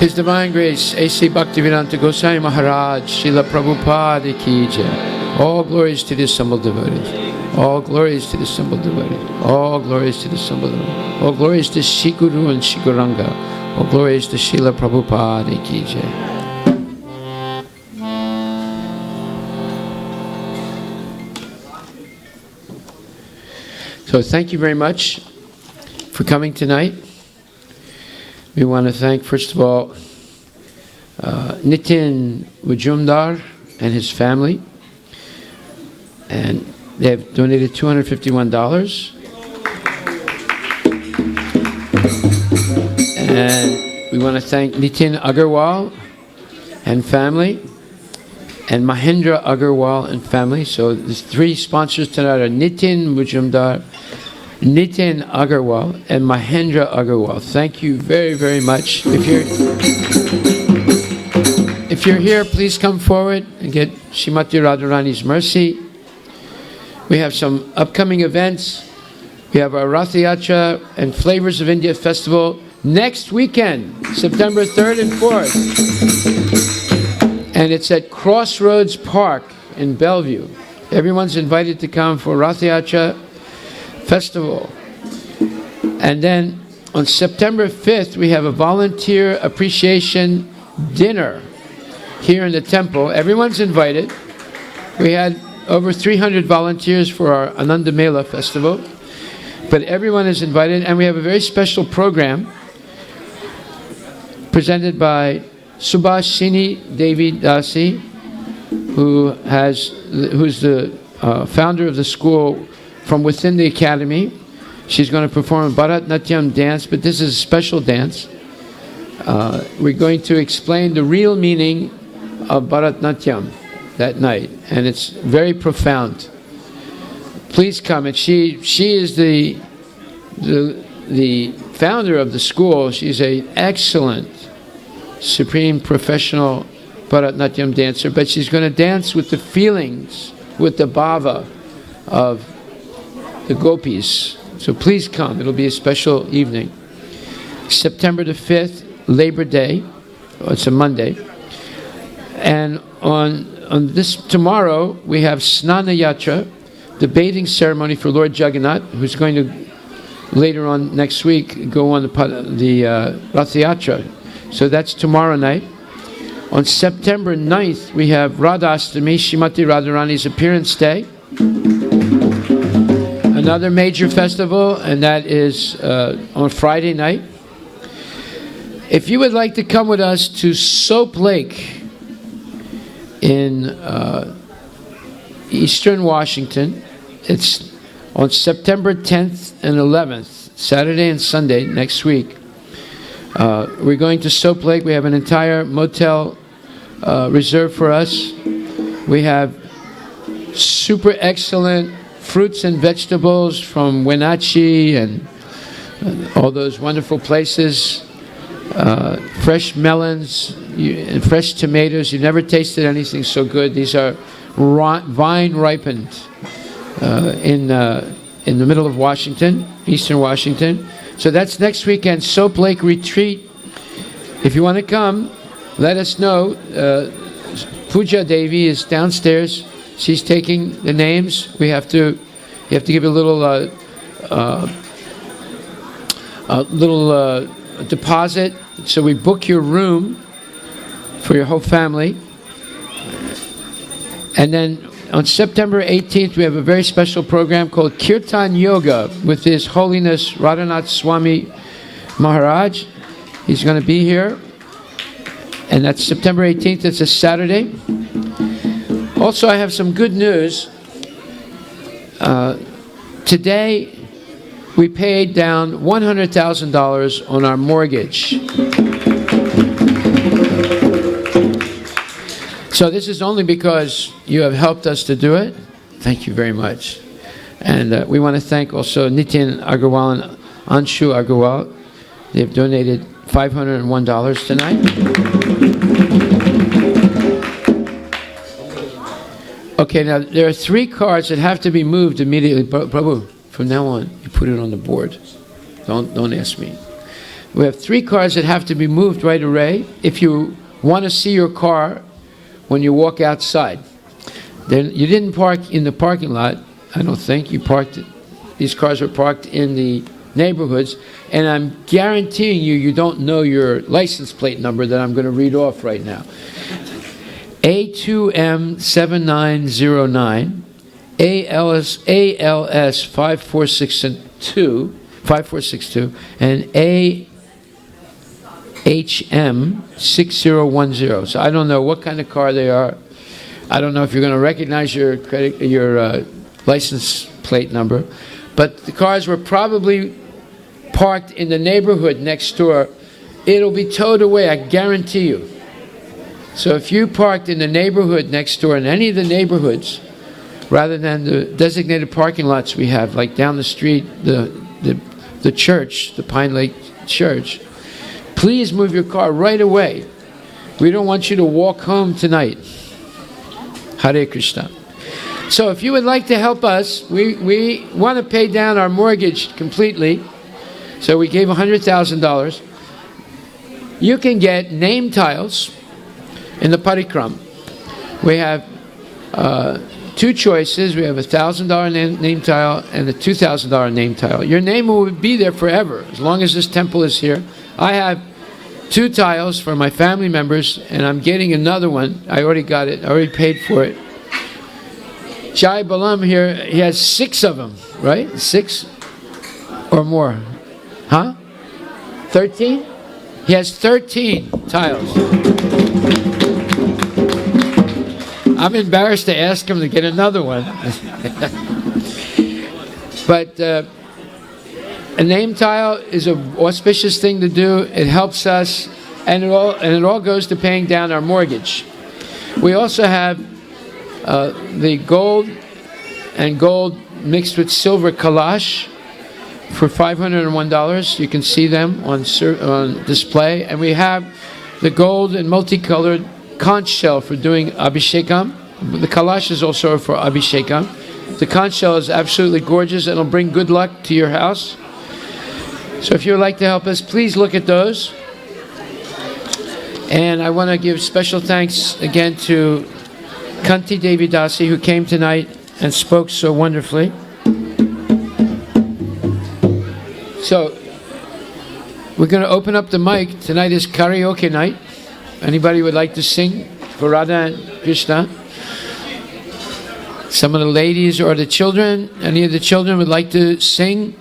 His Divine Grace, A.C. Bhaktivedanta Goswami Maharaj, Srila Prabhupada ki jai. All glories to the assembled devotees. All glories to the assembled devotees. All glories to the assembled devotees. All glories to Shri Guru and Shri Gauranga. All glories to Srila Prabhupada ki jai. So thank you very much for coming tonight. We want to thank, first of all, Nitin Majumdar and his family. And they have donated $251. And we want to thank Nitin Agarwal and family, and Mahendra Agarwal and family. So the three sponsors tonight are Nitin Majumdar, Nitin Agarwal, and Mahendra Agarwal. Thank you very, very much. If you're here, please come forward and get Srimati Radharani's mercy. We have some upcoming events. We have our Rath Yatra and Flavors of India Festival next weekend, September 3rd and 4th. And it's at Crossroads Park in Bellevue. Everyone's invited to come for Rath Yatra Festival. And then on September 5th, we have a volunteer appreciation dinner here in the temple. Everyone's invited. We had over 300 volunteers for our Ananda Mela festival, but everyone is invited, and we have a very special program presented by Subhashini Devi Dasi, who's the founder of the school from within the academy. She's going to perform a Bharatnatyam dance, but this is a special dance. We're going to explain the real meaning of Bharatnatyam that night, and it's very profound. Please come. And she is the founder of the school. She's an excellent, supreme professional Bharatnatyam dancer, but she's going to dance with the feelings, with the bhava of the gopis. So please come. It'll be a special evening. September the 5th, Labor Day. It's a Monday. And on this tomorrow, we have Snana Yatra, the bathing ceremony for Lord Jagannath, who's going to later on next week go on the Rath Yatra. So that's tomorrow night. On September 9th, we have Radhastami, Srimati Radharani's appearance day. Another major festival, and that is on Friday night. If you would like to come with us to Soap Lake in Eastern Washington, it's on September 10th and 11th, Saturday and Sunday next week. We're going to Soap Lake. We have an entire motel reserved for us. We have super excellent fruits and vegetables from Wenatchee and all those wonderful places. Fresh melons and fresh tomatoes. You've never tasted anything so good. These are vine ripened in the middle of Washington, Eastern Washington. So that's next weekend, Soap Lake Retreat. If you want to come, let us know. Puja Devi is downstairs. She's taking the names. You have to give a little deposit. So we book your room for your whole family. And then on September 18th, we have a very special program called Kirtan Yoga with His Holiness Radhanath Swami Maharaj. He's going to be here. And that's September 18th. It's a Saturday. Also, I have some good news. Today, we paid down $100,000 on our mortgage. So this is only because you have helped us to do it. Thank you very much. And we want to thank also Nitin Agarwal and Anshu Agarwal. They've donated $501 tonight. Okay, now there are 3 cards that have to be moved immediately. Prabhu, from now on, you put it on the board. Don't ask me. We have 3 cars that have to be moved right away. If you want to see your car when you walk outside, then you didn't park in the parking lot. I don't think you parked. These cars were parked in the neighborhoods, and I'm guaranteeing you don't know your license plate number that I'm going to read off right now. A2M7909, ALS 5462, and AHM 6010. So I don't know what kind of car they are. I don't know if you're going to recognize your license plate number, but the cars were probably parked in the neighborhood next door. It'll be towed away, I guarantee you. So if you parked in the neighborhood next door, in any of the neighborhoods, rather than the designated parking lots we have, like down the street, the church, the Pine Lake Church, please move your car right away. We don't want you to walk home tonight. Hare Krishna. So if you would like to help us, we want to pay down our mortgage completely. So we gave $100,000. You can get name tiles in the parikram. We have 2 choices. We have a $1,000 name tile and a $2,000 name tile. Your name will be there forever, as long as this temple is here. I have 2 tiles for my family members, and I'm getting another one. I already got it. I already paid for it. Jai Balam here, he has 6 of them, right? 6 or more. Huh? 13? He has 13 tiles. I'm embarrassed to ask him to get another one. But a name tile is an auspicious thing to do. It helps us, and it all goes to paying down our mortgage. We also have the gold and gold mixed with silver kalash for $501. You can see them on display. And we have the gold and multicolored conch shell for doing abhishekam. The kalash is also for abhishekam. The conch shell is absolutely gorgeous and it'll bring good luck to your house. So if you would like to help us, please look at those. And I want to give special thanks again to Kanti Devi Dasi, who came tonight and spoke so wonderfully. So we're going to open up the mic. Tonight is karaoke night. Anybody would like to sing for Radha and Krishna? Some of the ladies or the children, any of the children would like to sing?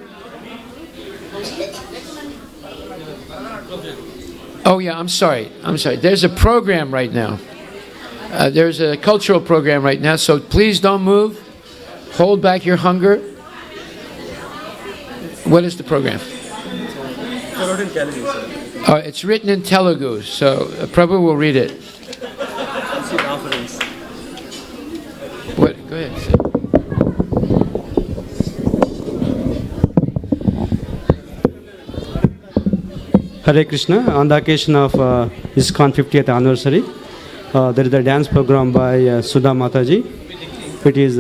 Oh yeah, I'm sorry. There's a program right now. There's a cultural program right now, so please don't move. Hold back your hunger. What is the program? It's written in Telugu, so Prabhu will read it. What? Go ahead.
Hare Krishna. On the occasion of ISKCON 50th anniversary, there is a dance program by Sudha Mataji. It is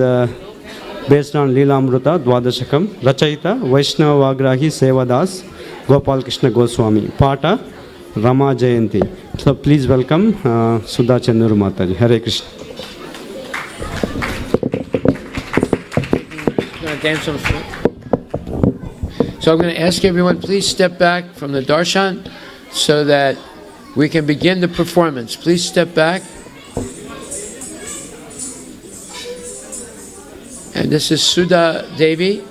based on Leelamruta Dwadashakam, Rachayita Vaishnava Vagrahi Sevadas Gopal Krishna Goswami, Pata Rama Jayanti. So please welcome Sudha Chandru Mataji. Hare Krishna.
Dance on the floor. So I'm going to ask everyone, please step back from the darshan so that we can begin the performance. Please step back. And this is Sudha Devi.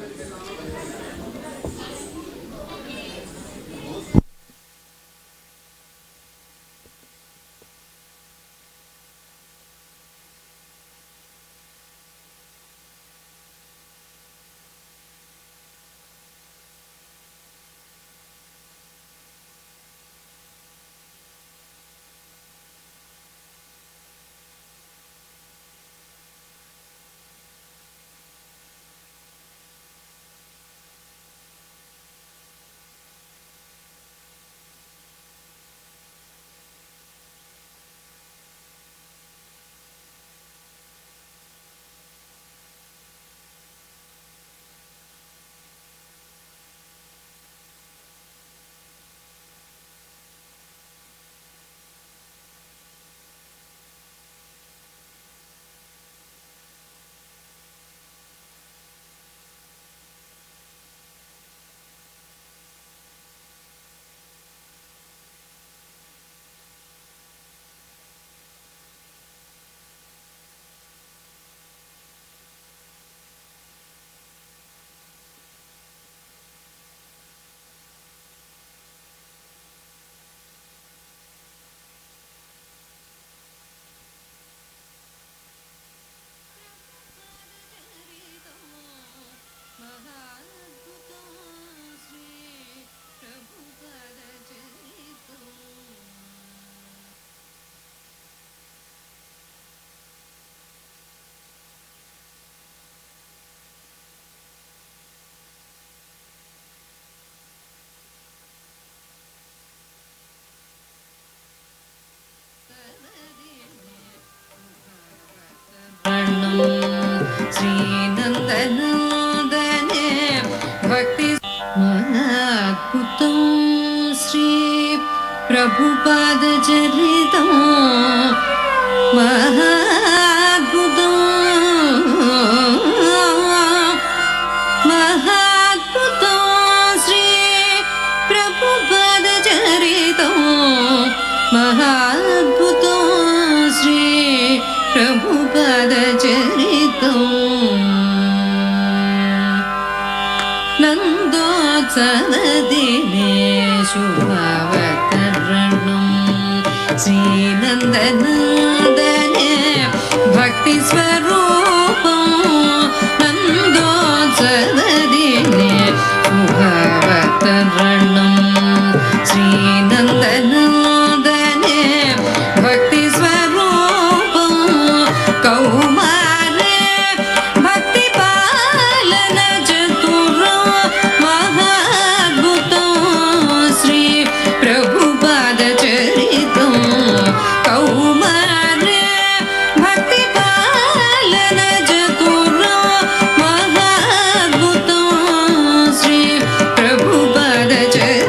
Prabhupada Charitam Mahadbhutam Mahadbhutam Sri Prabhupada Charitam Mahadbhutam Sri Prabhupada Charitam Nandotsavadine Shubhavataranam Sri Nandanandane Bhakti Swarupam Nandotsavadine Shubhavataranam Sri Nandanandane Bhakti Swarupam Kaumare Bhakti Palana Chatura Mahadbhutam Sri Prabhupada Charitam Kaumare Bhakti Palana Chatura Mahadbhutam Sri Prabhupada Charitam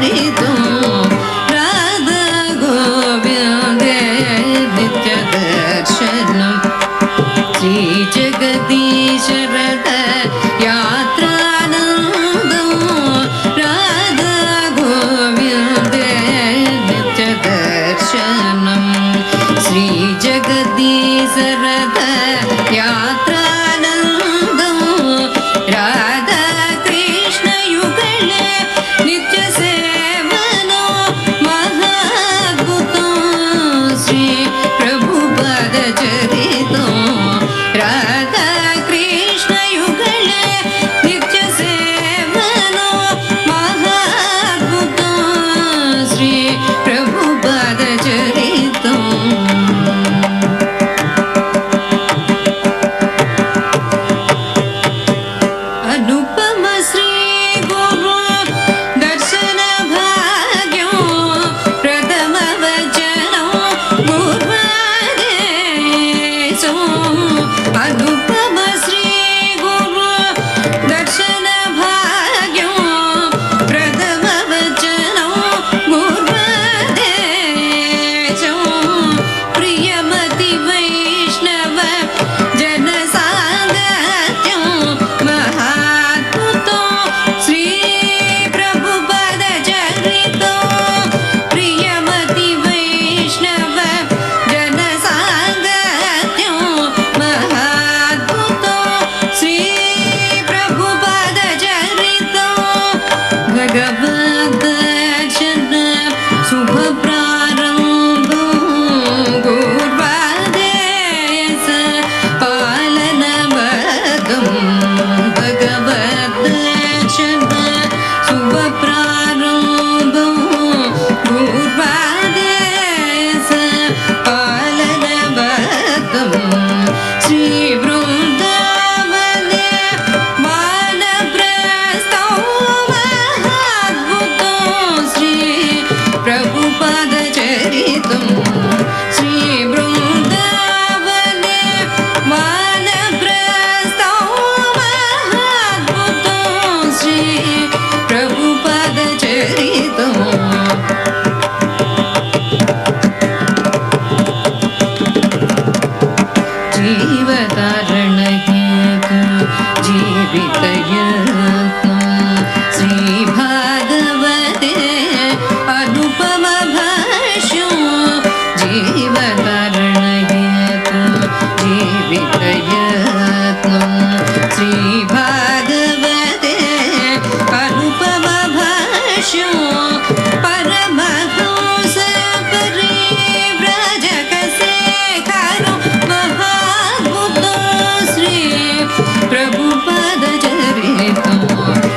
Prabhupada Charito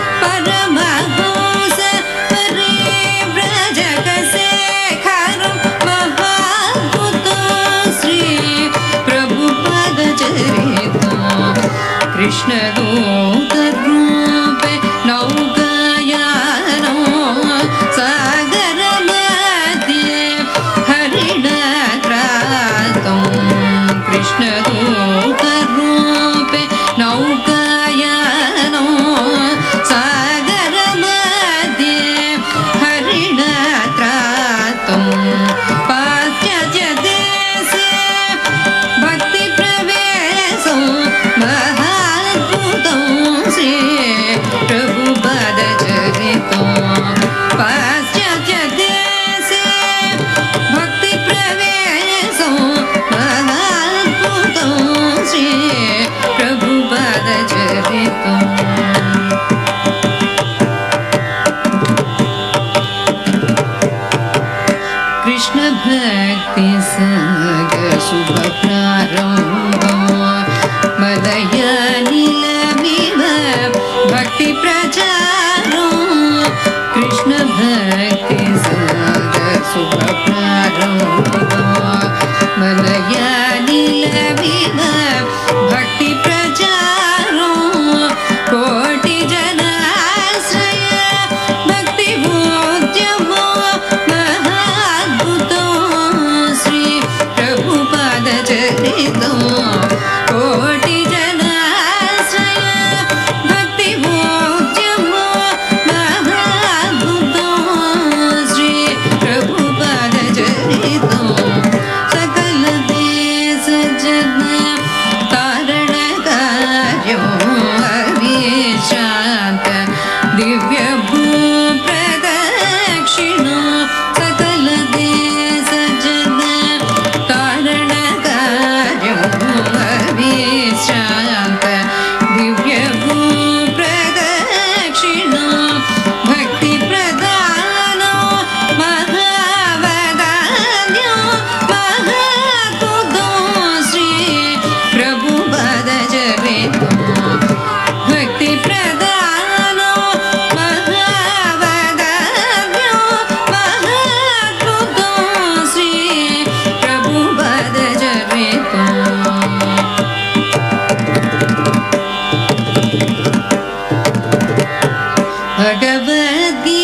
भगवद्गीतादि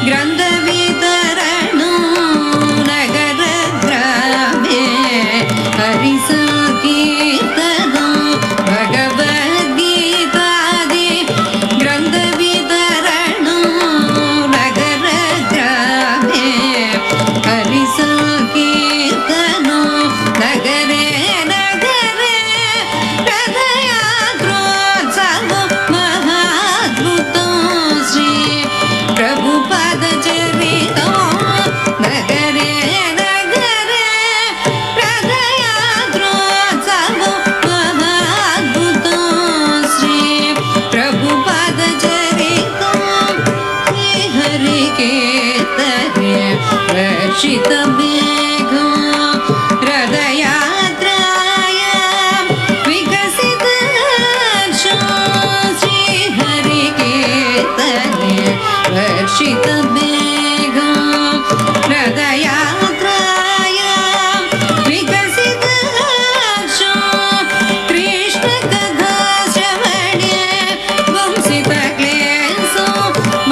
ग्रन्थवितरणो नगरग्रामे हरिसङ्कीर्तनो भगवद्गीतादि ग्रन्थवितरणो नगरग्रामे हरिसङ्कीर्तनो नगरे नगरे रथयात्रोत्सवो महाद्भुतो श्री प्रभुपादचरितो नगरे नगरे रथयात्रोत्सवो महाद्भुतो श्री प्रभुपादचरितो श्रीहरिकीर्तने वर्षितमेघो रथयात्राय विकसितहर्षो श्रीहरिकीर्तने वर्षितमेघो रथयात्राय विकसितहर्षो कृष्णकथाश्रवणे वंसितक्लेशो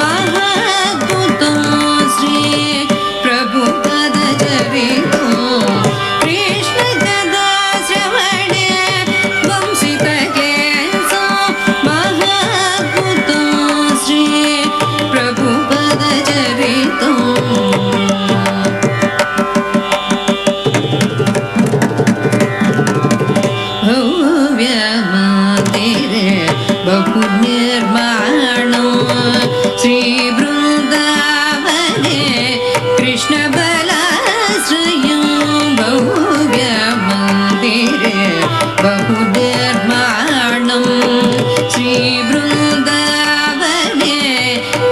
महाद्भुतो श्री प्रभुपदचरितो कृष्णकथाश्रवणे वंसितक्लेशो महाद्भुतो श्री प्रभुपदचरितो भव्यमन्दिरे बहुनिर्माणो श्रीवृन्दावने कृष्णबलाश्रयो भव्यमन्दिरे बहुनिर्माणं श्रीवृन्दावने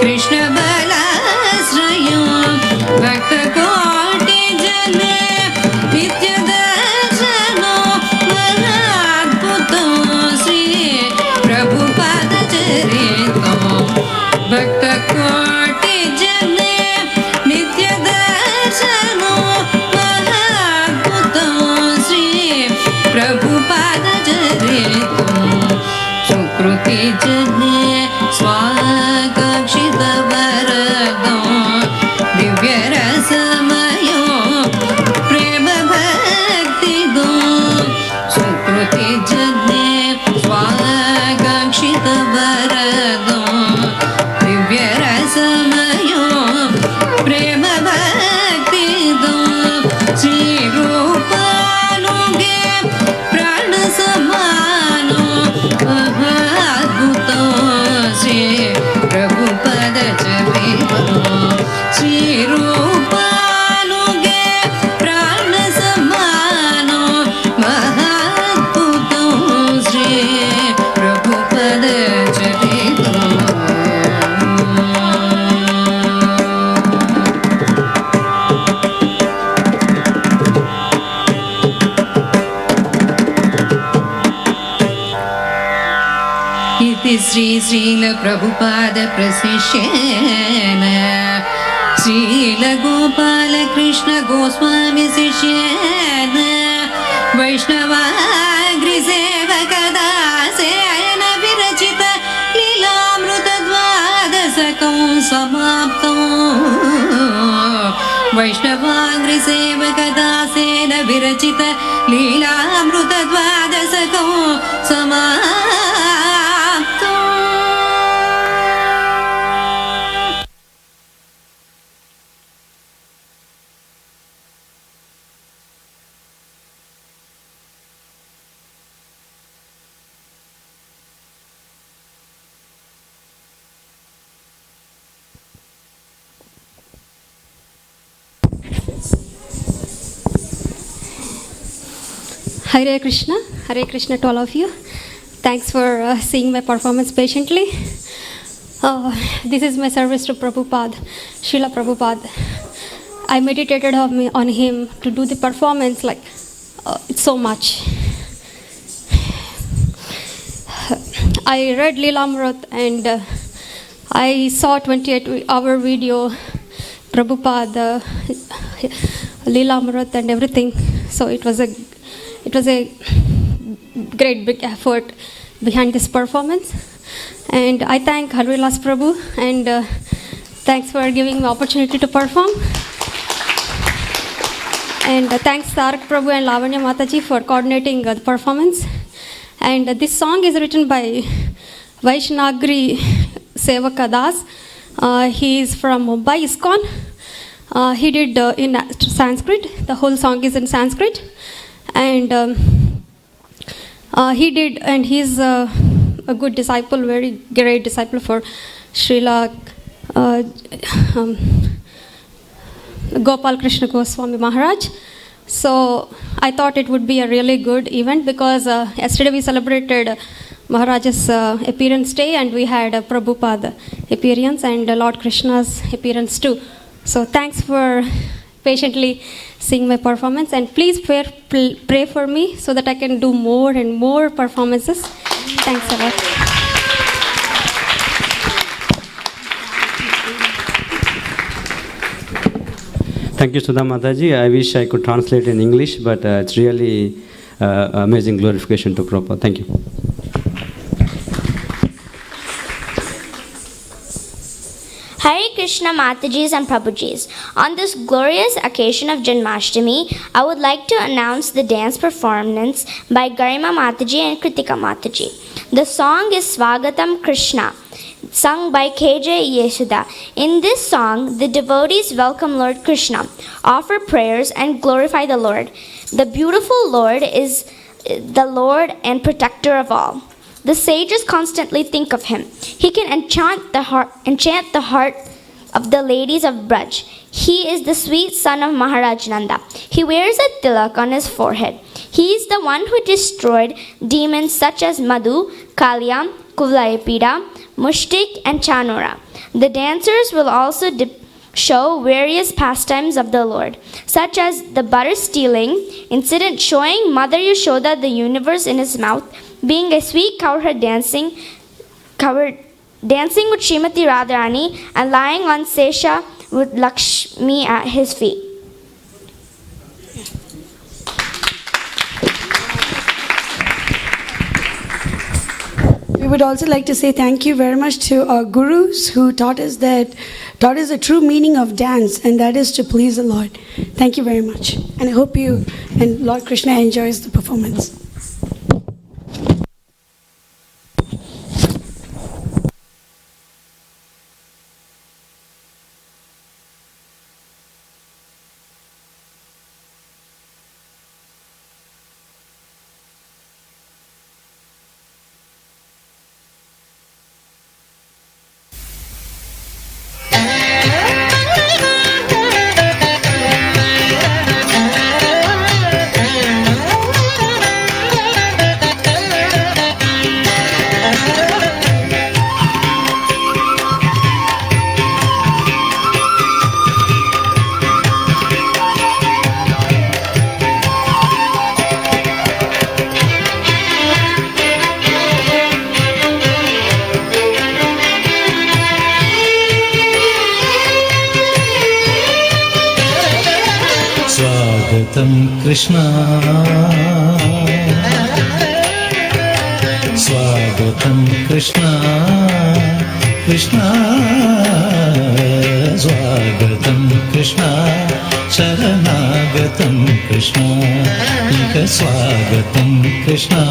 कृष्णबलाश्रयो भक्तकोटिजने नित्यदर्शनो महाद्भुतो श्री प्रभुपादचरितो भक्तकोटिजने नित्यदर्शनो महाद्भुतो श्री प्रभुपादचरितो सुकृतिजने स्वाकक्षितवरदो दिव्यरसमयो प्रेमभक्तिदो सुकृतिजने स्वाकक्षितवरदो दिव्यरसमयो प्रेमभक्तिदो श्रीरूपानुगे प्राणसमानो महाद्भुतो श्री प्रभुपदचरितो श्रीरूपानुगे प्राणसमानो महाद्भुतो श्री प्रभुपदचरितो इति श्रीलप्रभुपादप्रशिष्येन श्रीलगोपालकृष्णगोस्वामी शिष्येन वैष्णवाग्रिसेवकदासेन विरचित लीलामृतद्वादशकं समाप्तो वैष्णवाग्रिसेवकदासेन विरचित लीलामृतद्वादशकं समाप्तो
Hare Krishna to all of you. Thanks for seeing my performance patiently. This is my service to Prabhupada, Srila Prabhupada. I meditated on him to do the performance it's so much. I read Lilamrut and I saw 28-hour video, Prabhupada, Lilamrut and everything. So it was a great big effort behind this performance. And I thank Harivilas Prabhu, and thanks for giving me opportunity to perform. And thanks Tarak Prabhu and Lavanya Mataji for coordinating the performance. And this song is written by Vaishnagri Sevaka Das. He is from Mumbai, ISKCON. He did in Sanskrit. The whole song is in Sanskrit. And he did, and he's a good disciple, very great disciple for Srila Gopal Krishna Goswami Maharaj. So I thought it would be a really good event because yesterday we celebrated Maharaj's appearance day, and we had a Prabhupada appearance and Lord Krishna's appearance too. So thanks for patiently seeing my performance, and please pray for me so that I can do more and more performances. Thanks a lot.
Thank you, Sudha Mataji. I wish I could translate in English, but it's really amazing glorification to Prabhupada. Thank you.
Hare Krishna Matajis and Prabhujis. On this glorious occasion of Janmashtami, I would like to announce the dance performance by Garima Mataji and Kritika Mataji. The song is Swagatam Krishna, sung by KJ Yesuda. In this song, the devotees welcome Lord Krishna, offer prayers, and glorify the Lord. The beautiful Lord is the Lord and protector of all. The sages constantly think of him. He can enchant the heart of the ladies of Braj. He is the sweet son of Maharaj Nanda. He wears a tilak on his forehead. He is the one who destroyed demons such as Madhu, Kalya, Kuvalayapida, Mushtik, and Chanura. The dancers will also show various pastimes of the Lord, such as the butter stealing incident showing Mother Yashoda the universe in his mouth, being a sweet cowherd dancing with Srimati Radharani, and lying on Sesha with Lakshmi at his feet.
We would also like to say thank you very much to our gurus who taught us the true meaning of dance, and that is to please the Lord. Thank you very much. And I hope you and Lord Krishna enjoys the performance.
Krishna, Swagatam Krishna, Krishna, Swagatam Krishna, Sharanagatam Krishna, Ika Swagatam Krishna,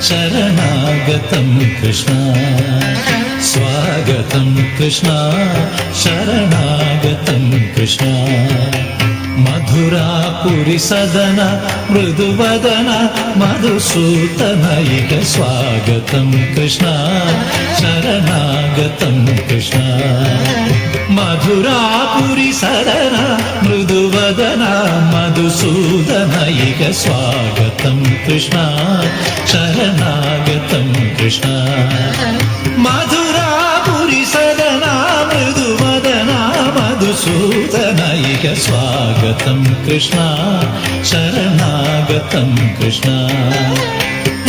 Sharanagatam Krishna, Swagatam Krishna, Sharanagatam Krishna. Madhurapuri sadana, mriduvadana, madhusutana, ika swagatam Krishna, sharanagatam Krishna. Madhurapuri sadana, mriduvadana, madhusutana, ika swagatam Krishna, sharanagatam Krishna. Madhurapuri sadana, mriduvadana, madhusutana, ika swagatam Krishna, sharanagatam Krishna.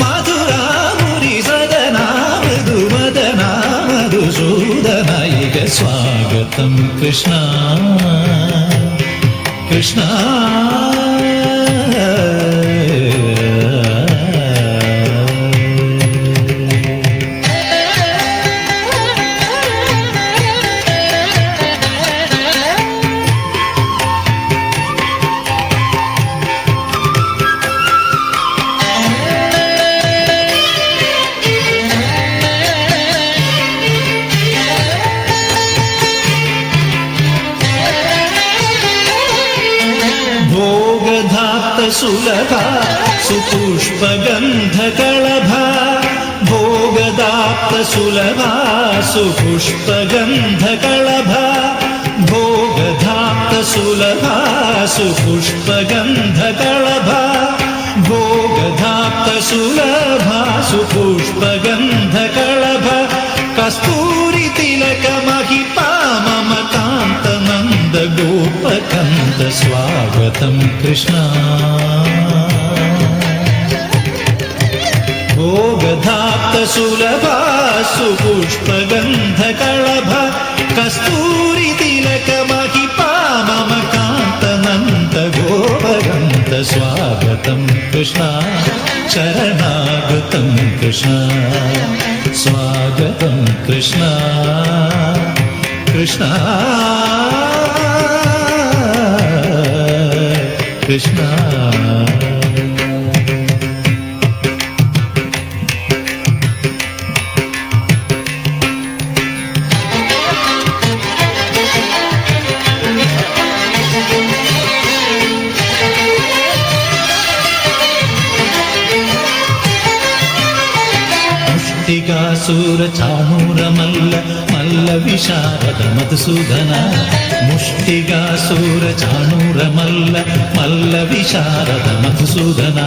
Madhura Muri Sadana, Madhumadana, Madhusudana, ika swagatam Krishna, Krishna. सुलभा सुपुष्पगन्धकळभा भोगदाप्त सुलभा सुपुष्पगन्धकळभा भोगधाप्त सुलभा सुपुष्पगन्धकळभा भोगधाप्त सुलभा सुपुष्पगन्धकळभा कस्तूरि तिलक महिपा मम कान्त नन्द गोपकन्त स्वागतं कृष्ण भोगधाप्त सुलभा सुपुष्पगन्धकळभा कस्तूरि तिलक महिपा मम कान्त नन्द गोपकन्त स्वागतं कृष्ण शरणागतं कृष्ण स्वागतं कृष्ण कृष्ण कृष्ण मुष्टिकासुर चाणूर मल्ल मल्ल विशारद मधुसूदन मुष्टिकासुर चाणूर मल्ल मल्ल विशारद मधुसूदन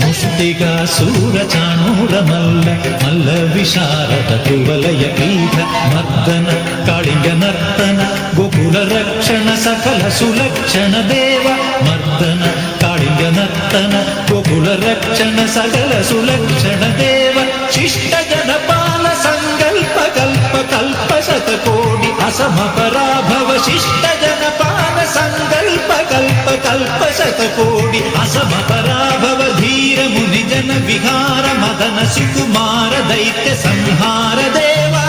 मुष्टिकासुर चाणूर मल्ल मल्ल विशारद कुवलय पीठ मर्दन काळिंग नर्तन गोकुल रक्षण सकल सुलक्षण देव मर्दन काळिंग नर्तन गोकुल रक्षण सकल सुलक्षण देव शिष्ट जनपाल संकल्प कल्प कल्प शतकोटि असम पराभव शिष्ट जनपाल संकल्प कल्प कल्प शतकोटि असम पराभव धीर मुनि जन विहार मदन सुकुमार दैत्य संहार देवा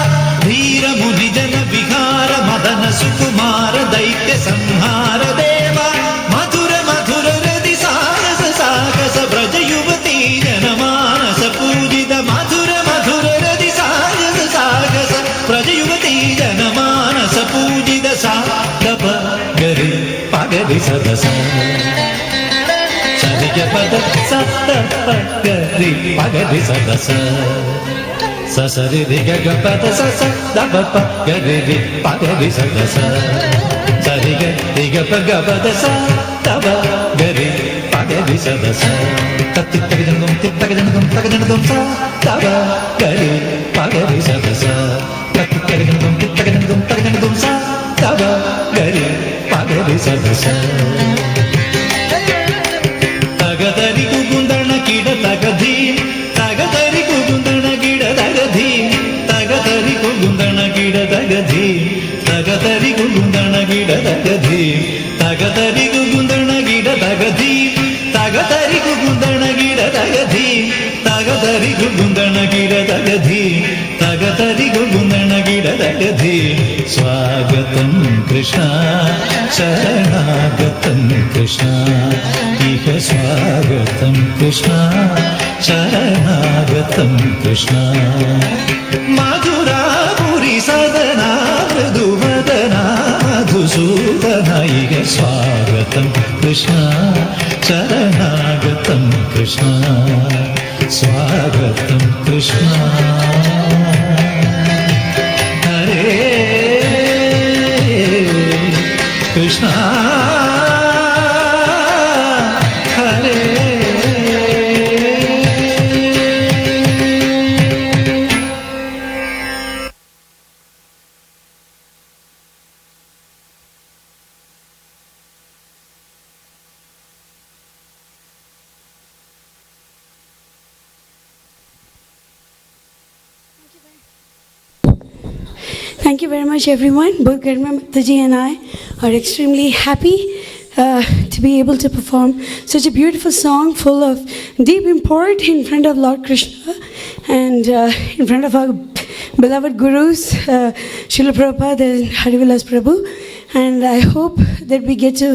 धीर मुनि जन विहार मदन सुकुमार दैत्य संहार देवा मधुर मधुर हृदि साहस साहस ब्रज युवती जनमानस पूजित मधुर मधुर हृदि साहस साहस ब्रज युवती जनमानस पूजित सा दप गरि पगरि सदस सरिग पद सत गरि पगरि सदस ससरि ग पद सस दप गरि पगरि सदस सरिग ग पद स दप गरि पगरि सदस तत्तित्तगजनगम तित्तगजनगम तगजनगम सा दप गरि पगरि सदस तत्तित्तगजनगम तित्तगजनगम तगजनगम सा दप गरि पगरि सदस तगदरि कुगुंदण कीड तगधी तगदरि कुगुंदण कीड तगधी तगदरि कुगुंदण कीड तगधी तगदरि कुगुंदण कीड तगधी तगदरि कुगुंदण कीड तगधी तगदरि कुगुंदण कीड तगधी तगदरि कुगुंदण कीड तगधी तगदरि कुगुंदण कीड तगधी स्वागतं कृष्ण शरणागतं कृष्ण इह स्वागतं कृष्ण शरणागतं कृष्ण मधुरापुरी सदना मृदुवदना मधुसूदन इह स्वागतं कृष्ण शरणागतं कृष्ण स्वागतं कृष्ण हरे कृष्ण हरे
Thank you very much, everyone. Both Garima Mataji and I are extremely happy to be able to perform such a beautiful song full of deep import in front of Lord Krishna and in front of our beloved gurus, Srila Prabhupada and Harivilas Prabhu. And I hope that we get to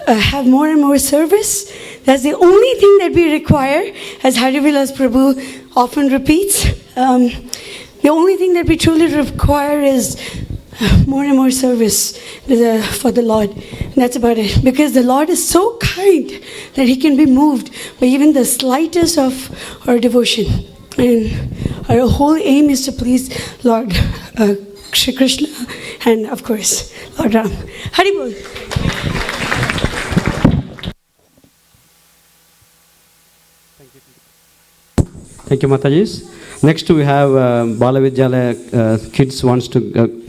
have more and more service. That's the only thing that we require, as Harivilas Prabhu often repeats. The only thing that we truly require is more and more service for the Lord. And that's about it. Because the Lord is so kind that He can be moved by even the slightest of our devotion. And our whole aim is to please Lord Shri Krishna and, of course, Lord Ram. Haribol.
Thank you, Matajis. Next, we have Bala Vidyalaya kids wants to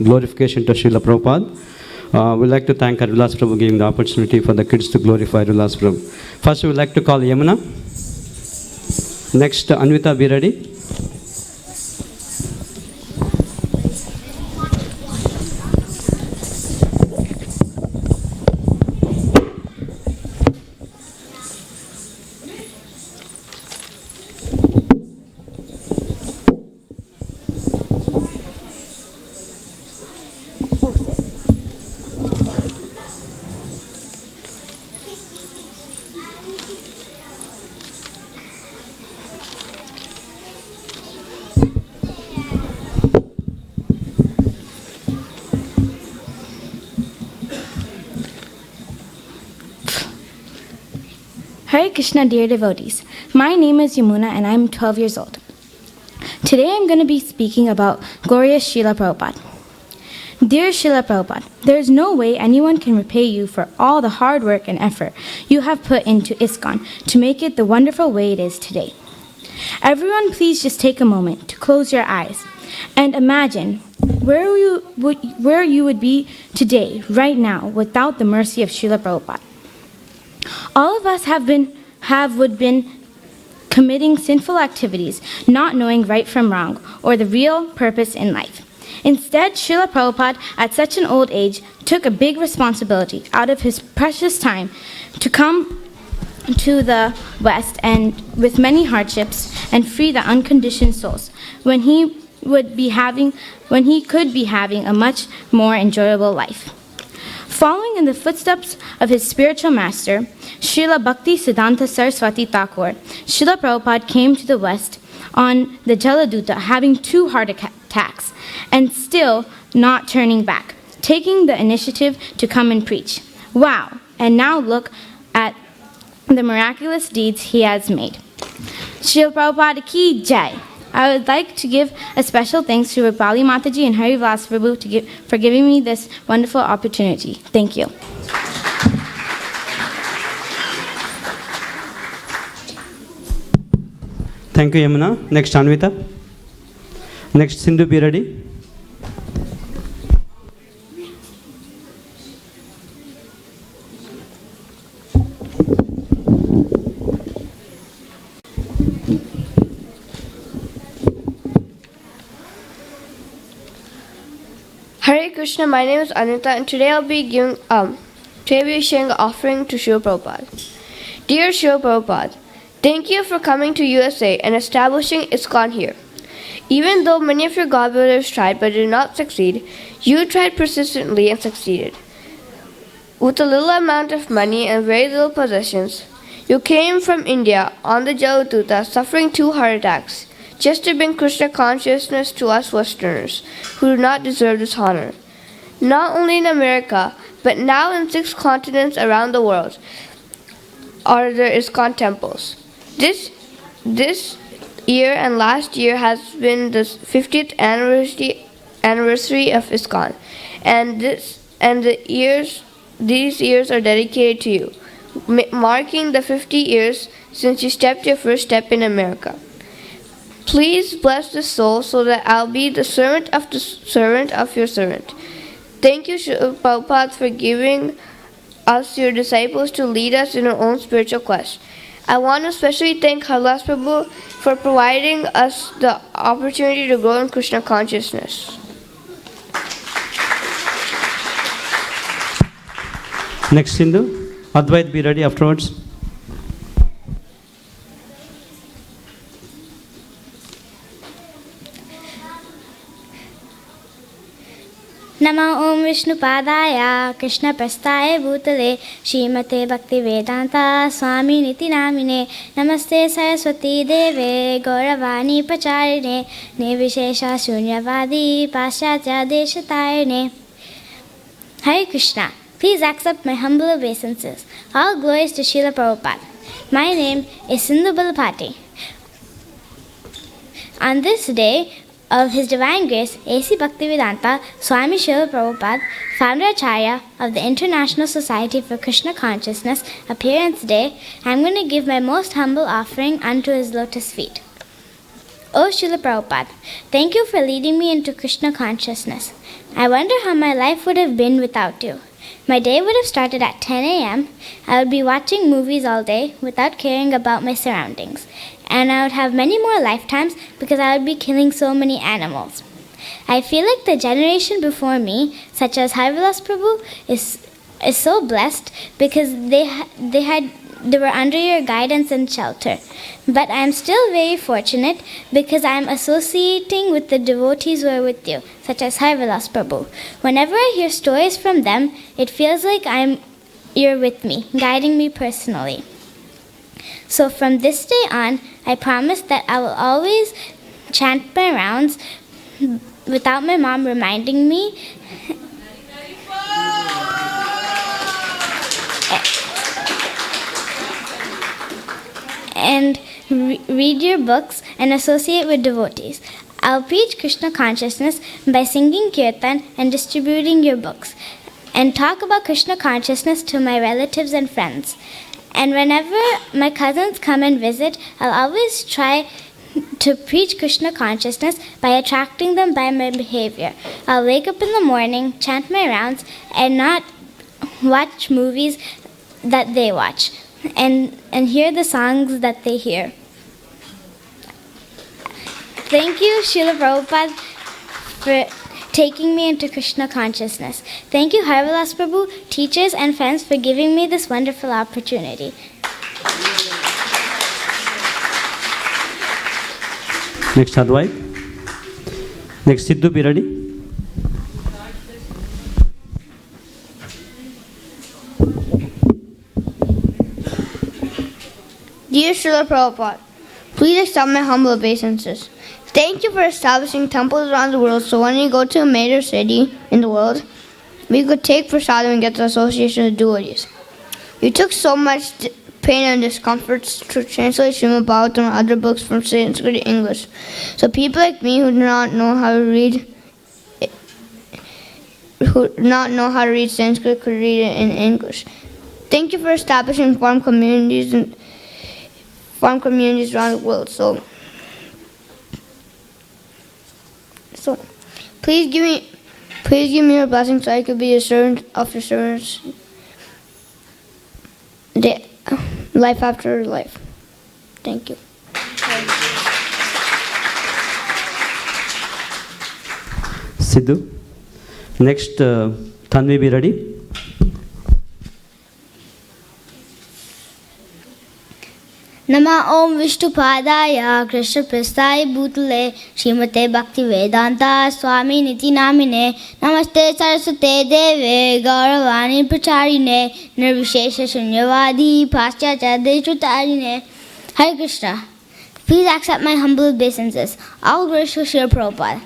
glorification to Srila Prabhupada. We'd like to thank Harivilas Prabhu giving the opportunity for the kids to glorify Harivilas Prabhu. First, we would like to call Yamuna. Next, Anvita, be ready.
Hare Krishna, dear devotees. My name is Yamuna and I'm 12 years old. Today I'm going to be speaking about glorious Srila Prabhupada. Dear Srila Prabhupada, there is no way anyone can repay you for all the hard work and effort you have put into ISKCON to make it the wonderful way it is today. Everyone please just take a moment to close your eyes and imagine where you would be today, right now, without the mercy of Srila Prabhupada. All of us have been committing sinful activities, not knowing right from wrong or the real purpose in life. Instead, Srila Prabhupada, at such an old age, took a big responsibility out of his precious time to come to the West and with many hardships and free the unconditioned souls when he could be having a much more enjoyable life. Following in the footsteps of his spiritual master, Srila Bhakti Siddhanta Saraswati Thakur, Srila Prabhupada came to the West on the Jaladuta, having 2 heart attacks, and still not turning back, taking the initiative to come and preach. Wow! And now look at the miraculous deeds he has made. Srila Prabhupada ki jai! I would like to give a special thanks to Rupali Mataji and Harivilas Prabhu for giving me this wonderful opportunity. Thank you.
Thank you, Yamuna. Next, Anvita. Next, Sindhu, be ready.
Hare Krishna, my name is Anita, and today I'll be sharing an offering to Srila Prabhupada. Dear Srila Prabhupada, thank you for coming to USA and establishing ISKCON here. Even though many of your godbrothers tried but did not succeed, you tried persistently and succeeded. With a little amount of money and very little possessions, you came from India on the Jaladuta suffering 2 heart attacks, just to bring Krishna consciousness to us Westerners, who do not deserve this honor. Not only in America, but now in 6 continents around the world are there ISKCON temples. This year and last year has been the 50th anniversary of ISKCON, and these years are dedicated to you, marking the 50 years since you stepped your first step in America. Please bless this soul so that I'll be the servant of your servant. Thank you, Srila Prabhupada, for giving us your disciples to lead us in our own spiritual quest. I want to especially thank Harivilas Prabhu for providing us the opportunity to grow in Krishna consciousness.
Next, Sindhu. Advait, be ready afterwards.
Namo Om Vishnupadaya Krishna Prasthaya Bhutale Srimate Bhaktivedanta Swami Niti Namine Namaste Saraswati Deve Gauravani Pacharine Nirvishesha Shunyavadi Paschatya Deshatayane. Hare Krishna. Please accept my humble obeisances. All glories to Srila Prabhupada. My name is Sindhu Balapati. On this day of His Divine Grace, A.C. Bhaktivedanta Swami Srila Prabhupada, founder Acharya of the International Society for Krishna Consciousness, Appearance Day, I am going to give my most humble offering unto His lotus feet. O Srila Prabhupada, thank you for leading me into Krishna consciousness. I wonder how my life would have been without you. My day would have started at 10 a.m. I would be watching movies all day without caring about my surroundings. And I would have many more lifetimes because I would be killing so many animals. I feel like the generation before me, such as Harivilas Prabhu, is so blessed because they were under your guidance and shelter. But I am still very fortunate because I am associating with the devotees who are with you, such as Harivilas Prabhu. Whenever I hear stories from them, it feels like you're with me, guiding me personally. So from this day on, I promise that I will always chant my rounds without my mom reminding me. And read your books and associate with devotees. I'll preach Krishna consciousness by singing kirtan and distributing your books, and talk about Krishna consciousness to my relatives and friends. And whenever my cousins come and visit, I'll always try to preach Krishna consciousness by attracting them by my behavior. I'll wake up in the morning, chant my rounds, and not watch movies that they watch, and hear the songs that they hear. Thank you, Srila Prabhupada, for taking me into Krishna consciousness. Thank you, Harivilas Prabhu, teachers and friends, for giving me this wonderful opportunity.
Next, Advait. Next, Siddhu, be ready.
Dear Srila Prabhupada, please accept my humble obeisances. Thank you for establishing temples around the world so when we go to a major city in the world, we could take prasadam and get the association with devotees. You took so much pain and discomfort to translate Srimad Bhagavatam and other books from Sanskrit to English, so people like me who do not know how to read Sanskrit could read it in English. Thank you for establishing farm communities around the world. So please give me your blessing so I could be a servant of your servants, life after life. Thank you.
Siddhu. Next, Tanvi, be ready.
Nama Om Vishnupadaya Krishna Prasthaya Bhutale Srimate Bhaktivedanta Swami Niti Namine Namaste Saraswate Deve Gauravani Pacharine Nirvishesha Shunyavadi Paschatya Deshatayane. Hare Krishna. Please accept my humble obeisances. All glories to Srila Prabhupada.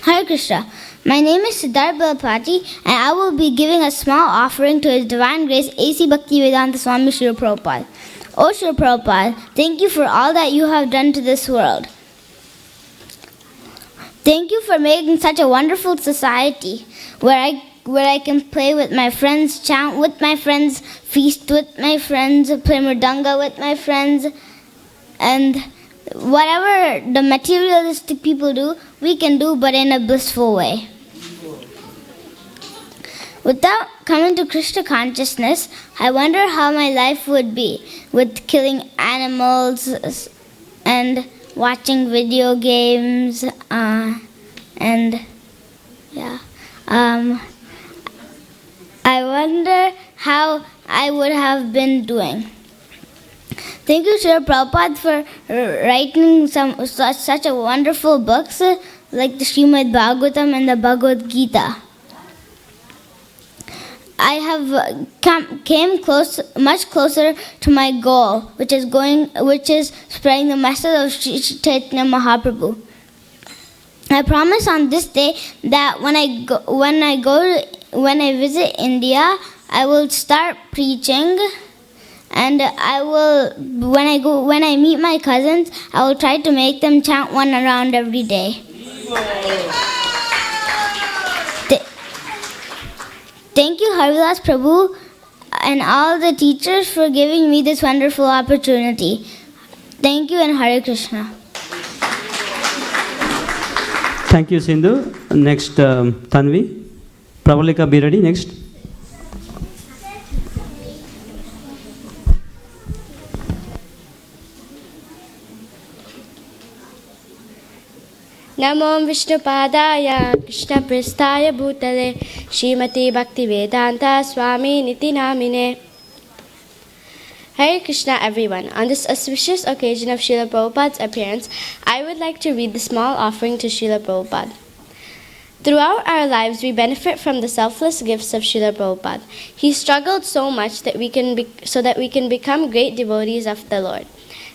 Hare Krishna. My name is Siddharth Balapati, and I will be giving a small offering to His Divine Grace A.C. Bhaktivedanta Swami Srila Prabhupada. O Srila Prabhupada, thank you for all that you have done to this world. Thank you for making such a wonderful society where I can play with my friends, chant with my friends, feast with my friends, play mridanga with my friends, and whatever the materialistic people do, we can do, but in a blissful way. Without coming to Krishna consciousness, I wonder how my life would be with killing animals and watching video games I wonder how I would have been doing. Thank you, Srila Prabhupada, for writing such a wonderful books like the Srimad Bhagavatam and the Bhagavad Gita. I have came much closer to my goal, which is spreading the message of Sri Chaitanya Mahaprabhu. I promise on this day that when I visit India, I will start preaching, and when I meet my cousins, I will try to make them chant one round every day. Thank you, Harivilas Prabhu, and all the teachers for giving me this wonderful opportunity. Thank you, and Hare Krishna.
Thank you, Sindhu. Next, Tanvi. Pravalika, be ready. Next.
Namo Vishnupadaya Krishna Pristaya Bhutale Srimati Bhaktivedanta Swami Niti Namine. Hare Krishna, everyone. On this auspicious occasion of Srila Prabhupada's appearance, I would like to read the small offering to Srila Prabhupada. Throughout our lives, we benefit from the selfless gifts of Srila Prabhupada. He struggled so much that we can become great devotees of the Lord,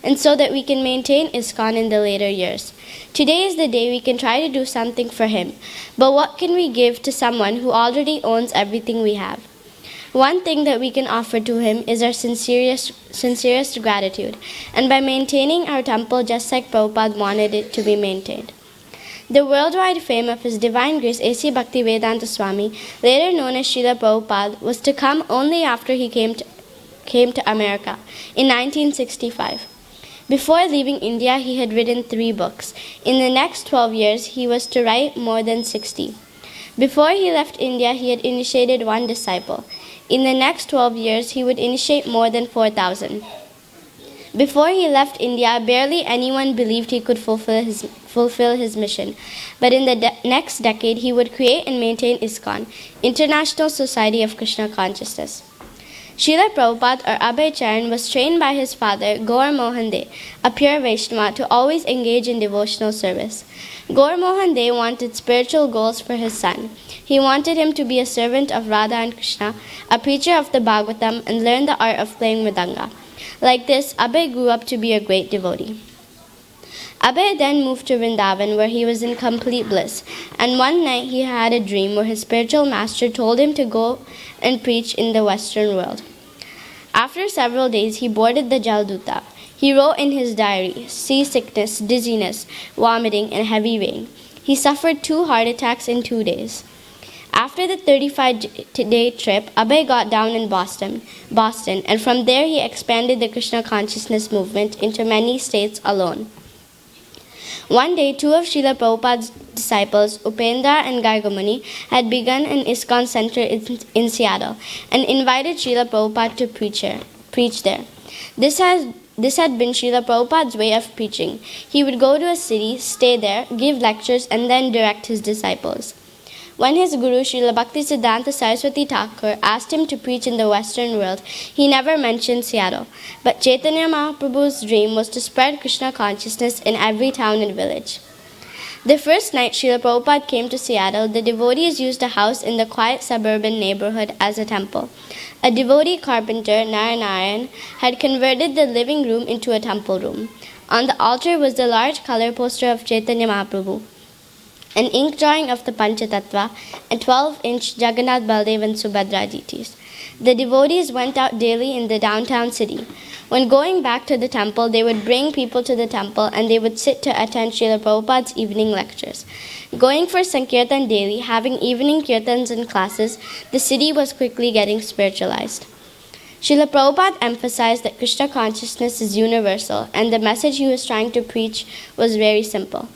and so that we can maintain ISKCON in the later years. Today is the day we can try to do something for him. But what can we give to someone who already owns everything we have? One thing that we can offer to him is our sincerest gratitude, and by maintaining our temple just like Prabhupada wanted it to be maintained. The worldwide fame of His Divine Grace A.C. Bhaktivedanta Swami, later known as Srila Prabhupada, was to come only after he came to America in 1965. Before leaving India, he had written 3 books. In the next 12 years, he was to write more than 60. Before he left India, he had initiated 1 disciple. In the next 12 years, he would initiate more than 4,000. Before he left India, barely anyone believed he could fulfill his mission. But in the next decade, he would create and maintain ISKCON, International Society of Krishna Consciousness. Srila Prabhupada, or Abhay Charan, was trained by his father, Gaur Mohan De, a pure Vaishnava, to always engage in devotional service. Gaur Mohan De wanted spiritual goals for his son. He wanted him to be a servant of Radha and Krishna, a preacher of the Bhagavatam, and learn the art of playing mridanga. Like this, Abhay grew up to be a great devotee. Abhay then moved to Vrindavan, where he was in complete bliss, and one night he had a dream where his spiritual master told him to go and preach in the Western world. After several days, he boarded the Jalduta. He wrote in his diary, seasickness, dizziness, vomiting, and heavy rain. He suffered 2 heart attacks in 2 days. After the 35-day trip, Abhay got down in Boston, and from there he expanded the Krishna consciousness movement into many states alone. One day, 2 of Srila Prabhupada's disciples, Upendra and Gargamuni, had begun an ISKCON center in Seattle and invited Srila Prabhupada to preach there. This had been Srila Prabhupada's way of preaching. He would go to a city, stay there, give lectures, and then direct his disciples. When his guru, Srila Bhaktisiddhanta Saraswati Thakur, asked him to preach in the Western world, he never mentioned Seattle. But Chaitanya Mahaprabhu's dream was to spread Krishna consciousness in every town and village. The first night Srila Prabhupada came to Seattle, the devotees used a house in the quiet suburban neighborhood as a temple. A devotee carpenter, Narayanaran, had converted the living room into a temple room. On the altar was the large color poster of Chaitanya Mahaprabhu, an ink drawing of the Panchatattva, and 12-inch Jagannath, Baldev, and Subhadra deities. The devotees went out daily in the downtown city. When going back to the temple, they would bring people to the temple and they would sit to attend Srila Prabhupada's evening lectures. Going for Sankirtan daily, having evening kirtans and classes, the city was quickly getting spiritualized. Srila Prabhupada emphasized that Krishna consciousness is universal, and the message he was trying to preach was very simple.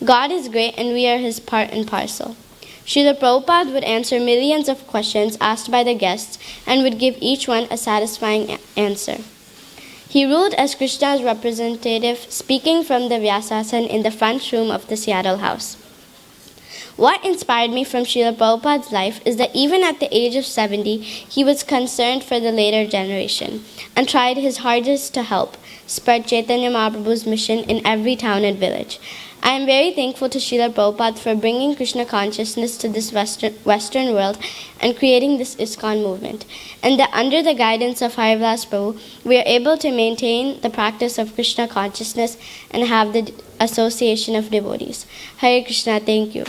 God is great and we are his part and parcel. Srila Prabhupada would answer millions of questions asked by the guests and would give each one a satisfying answer. He ruled as Krishna's representative, speaking from the Vyasasana in the front room of the Seattle house. What inspired me from Srila Prabhupada's life is that even at the age of 70, he was concerned for the later generation and tried his hardest to help spread Chaitanya Mahaprabhu's mission in every town and village. I am very thankful to Srila Prabhupada for bringing Krishna consciousness to this Western world and creating this ISKCON movement. And that under the guidance of Harivilas Prabhu, we are able to maintain the practice of Krishna consciousness and have the association of devotees. Hare Krishna, thank you.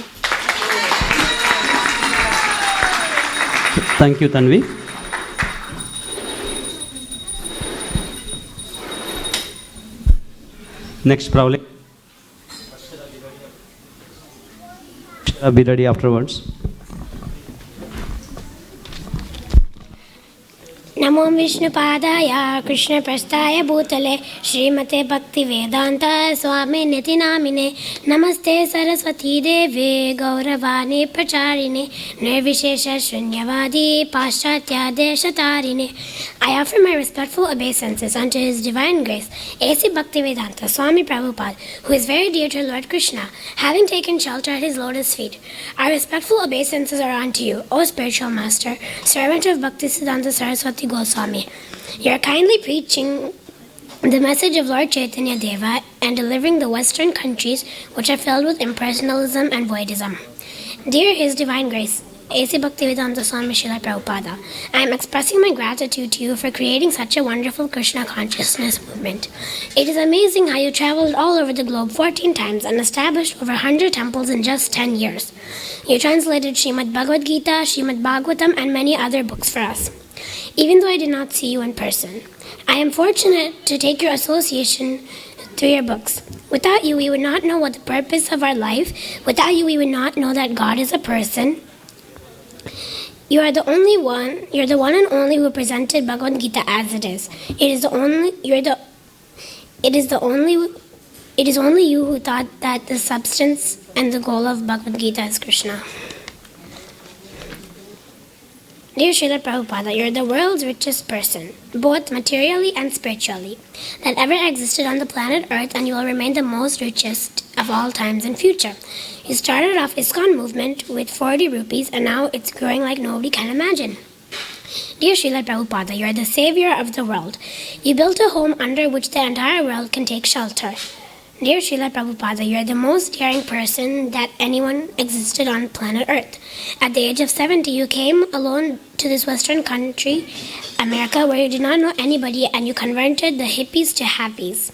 Thank you, Tanvi. Next, Prabhu. Be ready afterwards.
नमो विष्णुपादाय कृष्णप्रस्थाय भूतले श्रीमते भक्तिवेदान्त स्वामी निति नामिने नमस्ते सरस्वती देवे गौरवाणी प्रचारिणे निर्विशेष शून्यवादी पाश्चात्यादेशतारिणे I offer my respectful obeisances unto His Divine Grace, A.C. Bhaktivedanta Swami Prabhupada, who is very dear to Lord Krishna, having taken shelter at His lotus feet. Our respectful obeisances are unto you, O spiritual master, servant of Bhaktisiddhanta Saraswati Goswami. You are kindly preaching the message of Lord Chaitanya Deva and delivering the Western countries which are filled with impersonalism and voidism. Dear His Divine Grace, A.C. Bhaktivedanta Swami Srila Prabhupada, I am expressing my gratitude to you for creating such a wonderful Krishna consciousness movement. It is amazing how you traveled all over the globe 14 times and established over 100 temples in just 10 years. You translated Srimad Bhagavad Gita, Srimad Bhagavatam, and many other books for us. Even though I did not see you in person, I am fortunate to take your association through your books. Without you, we would not know what the purpose of our life. Without you, we would not know that God is a person. You are the only one. You're the one and only who presented Bhagavad Gita as it is. It is only you who thought that the substance and the goal of Bhagavad Gita is Krishna. Dear Srila Prabhupada, you are the world's richest person, both materially and spiritually, that ever existed on the planet Earth, and you will remain the most richest of all times and future. You started off ISKCON movement with 40 rupees, and now it's growing like nobody can imagine. Dear Srila Prabhupada, you are the savior of the world. You built a home under which the entire world can take shelter. Dear Srila Prabhupada, you are the most daring person that anyone existed on planet Earth. At the age of 70, you came alone to this Western country, America, where you did not know anybody, and you converted the hippies to happies.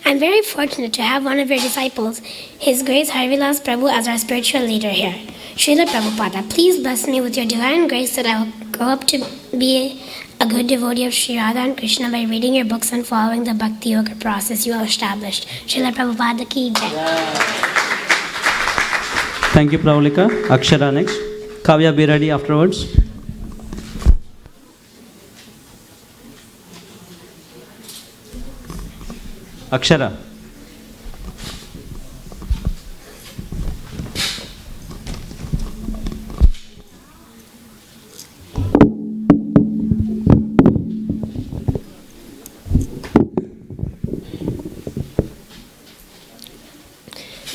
I'm very fortunate to have one of your disciples, His Grace Harivilas Prabhu, as our spiritual leader here. Srila Prabhupada, please bless me with your divine grace that I will grow up to be a good devotee of Sri Radha and Krishna by reading your books and following the Bhakti Yoga process you have established. Srila Prabhupada ki jai.
Thank you, Pravalika. Akshara next. Kavya, be ready afterwards. Akshara.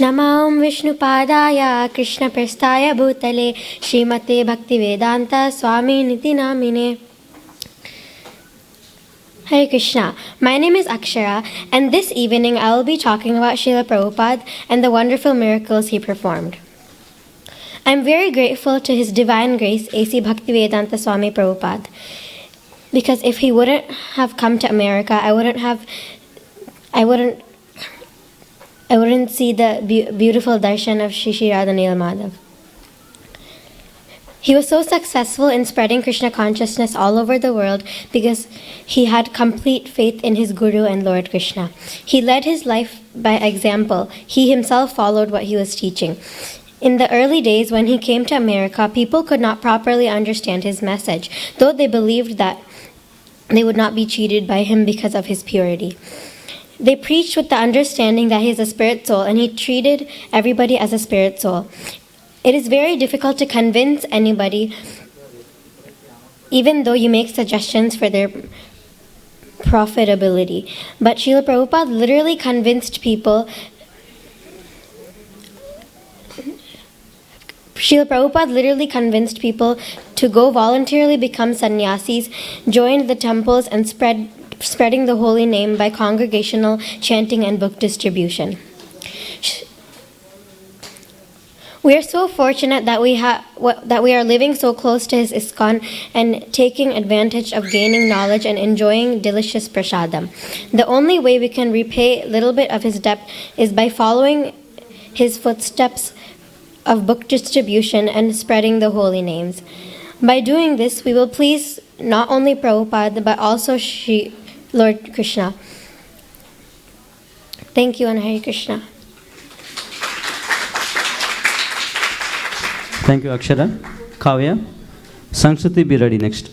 नमो विष्णुपादाय कृष्णप्रस्थाय भूतले श्रीमते भक्तिवेदांत स्वामी निति नामिने. Hare Krishna. My name is Akshara, and this evening I will be talking about Srila Prabhupada and the wonderful miracles he performed. I am very grateful to His Divine Grace, A.C. Bhaktivedanta Swami Prabhupada, because if he wouldn't have come to America, I wouldn't see the beautiful darshan of Shri Radha Nila Madhav. He was so successful in spreading Krishna consciousness all over the world because he had complete faith in his Guru and Lord Krishna. He led his life by example. He himself followed what he was teaching. In the early days when he came to America, people could not properly understand his message, though they believed that they would not be cheated by him because of his purity. They preached with the understanding that he is a spirit soul, and he treated everybody as a spirit soul. It is very difficult to convince anybody, even though you make suggestions for their profitability. But Srila Prabhupada literally convinced people. Srila Prabhupada literally convinced people to go voluntarily become sannyasis, join the temples, and spreading the holy name by congregational chanting and book distribution. We are so fortunate that we are living so close to his ISKCON and taking advantage of gaining knowledge and enjoying delicious prasadam. The only way we can repay a little bit of his debt is by following his footsteps of book distribution and spreading the holy names. By doing this, we will please not only Prabhupada but also Lord Krishna. Thank you, and Hare Krishna.
Thank you, Akshara. Kavya. Sanskruti, be ready next.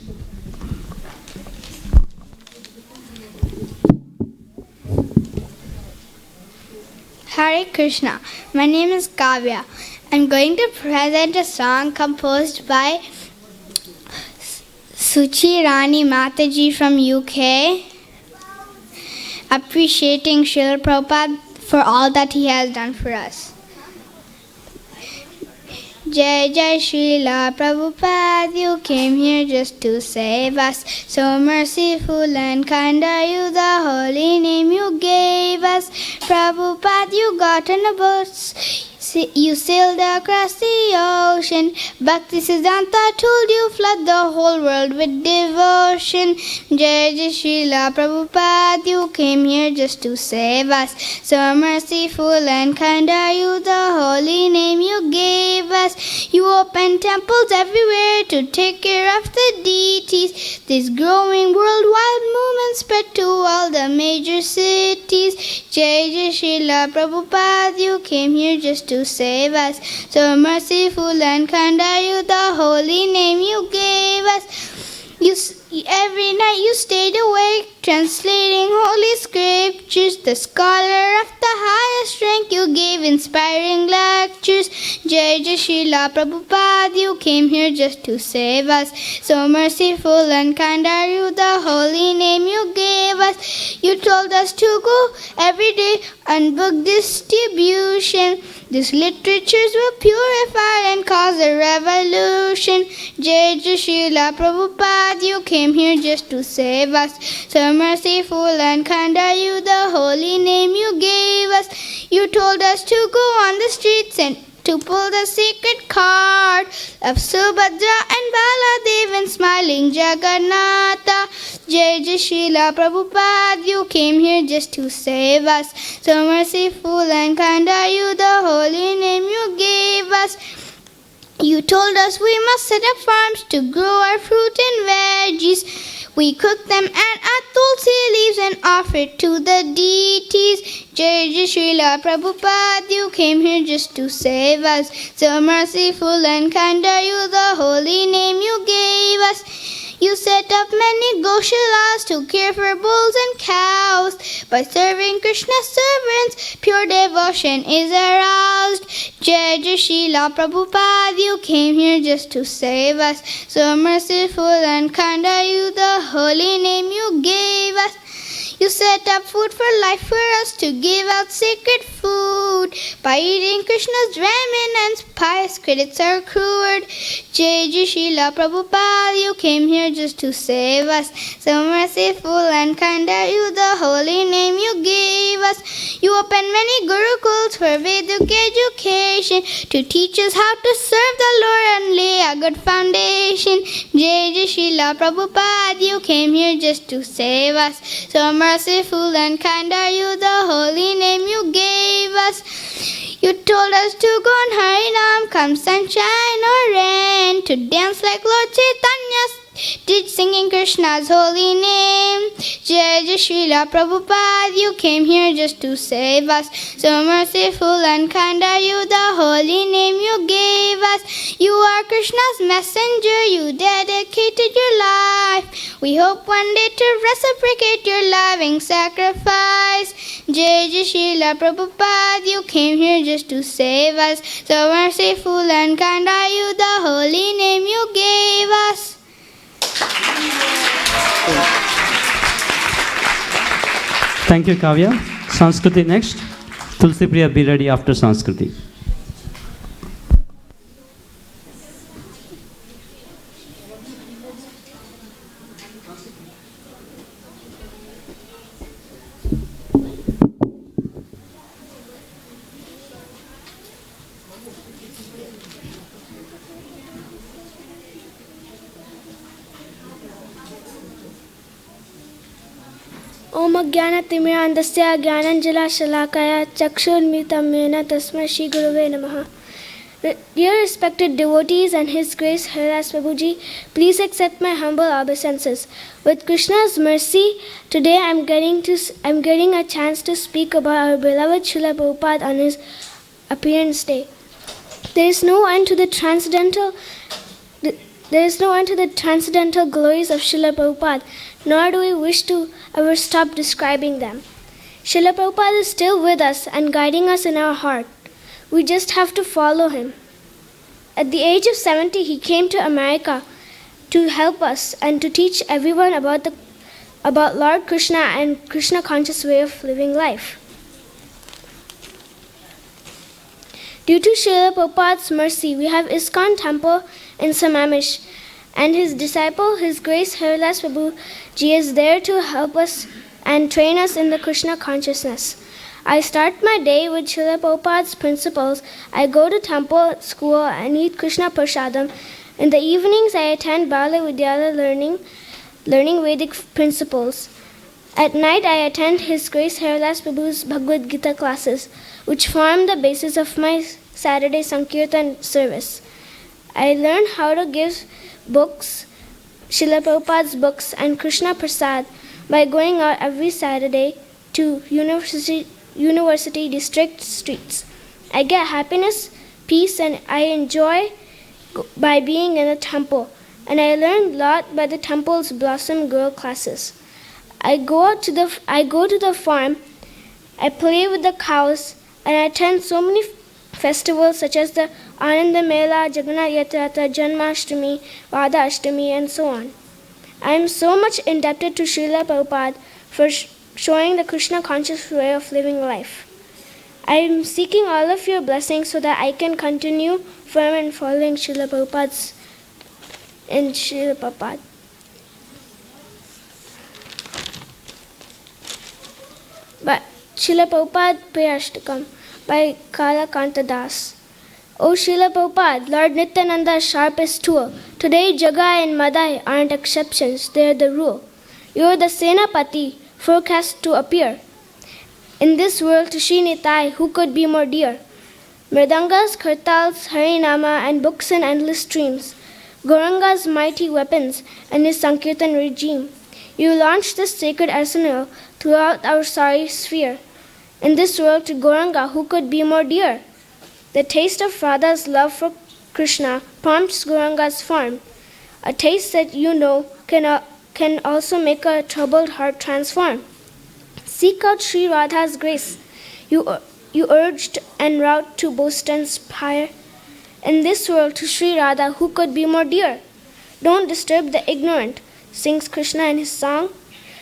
Hare Krishna. My name is Kavya. I'm going to present a song composed by Suchi Rani Mataji from UK, appreciating Srila Prabhupada for all that he has done for us. Jai Jai Srila Prabhupada, you came here just to save us. So merciful and kind are you, the holy name you gave us. Prabhupada, you got on a boat, you sailed across the ocean. Bhakti Siddhanta told you flood the whole world with devotion. Jai Jai Srila Prabhupada, you came here just to save us. So merciful and kind are you, the holy name you gave us. You opened temples everywhere to take care of the deities. This growing worldwide movement spread to all the major cities. Jai Jai Srila Prabhupada, you came here just to save us. So merciful and kind are you, the holy name you gave us. Every night you stayed awake, translating holy scriptures. The scholar of the highest rank, you gave inspiring lectures. Jai Jai Srila Prabhupada, you came here just to save us. So merciful and kind are you, the holy name you gave us. You told us to go every day on book distribution. These literatures will purify and cause a revolution. Jai Jai Srila Prabhupada, you came here just to save us. So merciful and kind are you, the holy name you gave us. You told us to go on the streets and to pull the sacred card of Subhadra and Baladev and smiling Jagannatha. Jai Jai Srila Prabhupada, you came here just to save us. So merciful and kind are you, the holy name you gave us. You told us we must set up farms to grow our fruit and veggies. We cook them and add tulsi leaves and offer it to the deities. Jai Jai Srila Prabhupada, you came here just to save us. So merciful and kind are you, the holy name you gave us. You set up many Goshalas to care for bulls and cows. By serving Krishna's servants, pure devotion is aroused. Jai Jai Srila Prabhupada, you came here just to save us. So merciful and kind are you, the holy name you gave us. You set up food for life for us to give out sacred food. By eating Krishna's ramen and pious credits are accrued. Jai Jai Srila Prabhupada, you came here just to save us. So merciful and kind are you, the holy name you gave us. You opened many gurukuls for Vedic education to teach us how to serve the Lord and lay a good foundation. Jai Jai Srila Prabhupada, you came here just to save us. So merciful and kind are you, the holy name you gave us. You told us to go on harinam, come sunshine or rain, to dance like Lord Chaitanya did, singing Krishna's holy name. Jai Jai Srila Prabhupada, you came here just to save us. So merciful and kind are you, the holy name you gave us. You are Krishna's messenger, you dedicated your life. We hope one day to reciprocate your loving sacrifice. Jai Jai Srila Prabhupada, you came here just to save us. So merciful and kind are you, the holy name you gave us.
Thank you, Kavya. Sanskriti next. Tulsi Priya, be ready after Sanskriti.
Om Ajnana-timirandasya Jnananjala-shalakaya Chakshurmitam Yena Tasmai Shri Gurave Namaha. Dear respected devotees and His Grace Harivilas Prabhuji, please accept my humble obeisances. With Krishna's mercy, today I'm getting a chance to speak about our beloved Srila Prabhupada on his appearance day. There is no end to the transcendental glories of Srila Prabhupada, nor do we wish to ever stop describing them. Srila Prabhupada is still with us and guiding us in our heart. We just have to follow him. At the age of 70, he came to America to help us and to teach everyone about Lord Krishna and Krishna conscious way of living life. Due to Srila Prabhupada's mercy, we have ISKCON temple in Samamish, and his disciple, His Grace Harivilas Prabhuji, is there to help us and train us in the Krishna consciousness. I start my day with Srila Prabhupada's principles. I go to temple, school, and eat Krishna prasadam. In the evenings, I attend Bala Vidyalaya learning Vedic principles. At night, I attend His Grace Harivilas Prabhu's Bhagavad Gita classes, which form the basis of my Saturday Sankirtan service. I learn how to give books, Srila Prabhupada's books, and Krishna prasad by going out every Saturday to University district streets. I get happiness, peace, and I enjoy by being in a temple, and I learn a lot by the temple's Blossom Girl classes. I go to the farm, I play with the cows, and I attend so many festivals such as the Ananda Mela, Jagannath Yatrata, Janmashtami, Vada Ashtami, and so on. I am so much indebted to Srila Prabhupada for showing the Krishna conscious way of living life. I am seeking all of your blessings so that I can continue firm in following Srila Prabhupada. But Srila Prabhupada Prayashtakam by Kalakanta Das. O Srila Prabhupada, Lord Nityananda's sharpest tool. Today Jaga and Madai aren't exceptions, they're the rule. You're the Senapati, forecast to appear. In this world to Sri Nitai, who could be more dear? Mridangas, Kartals, Harinama, and books in endless streams. Gauranga's mighty weapons and his Sankirtan regime. You launched this sacred arsenal throughout our sorry sphere. In this world to Gauranga, who could be more dear? The taste of Radha's love for Krishna prompts Gauranga's form. A taste that you know can also make a troubled heart transform. Seek out Sri Radha's grace. You urged en route to boast and spire. In this world to Sri Radha, who could be more dear? Don't disturb the ignorant, sings Krishna in his song.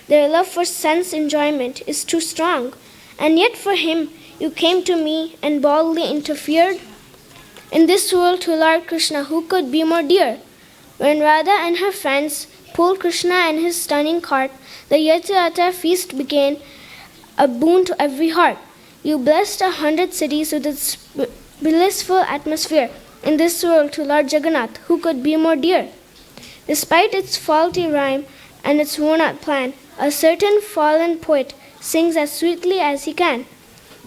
Their love for sense enjoyment is too strong, and yet for him you came to me and boldly interfered. In this world to Lord Krishna, who could be more dear? When Radha and her friends pulled Krishna and his stunning cart, the Yatrata feast began, a boon to every heart. You blessed 100 cities with its blissful atmosphere. In this world to Lord Jagannath, who could be more dear? Despite its faulty rhyme and its worn-out plan, a certain fallen poet sings as sweetly as he can.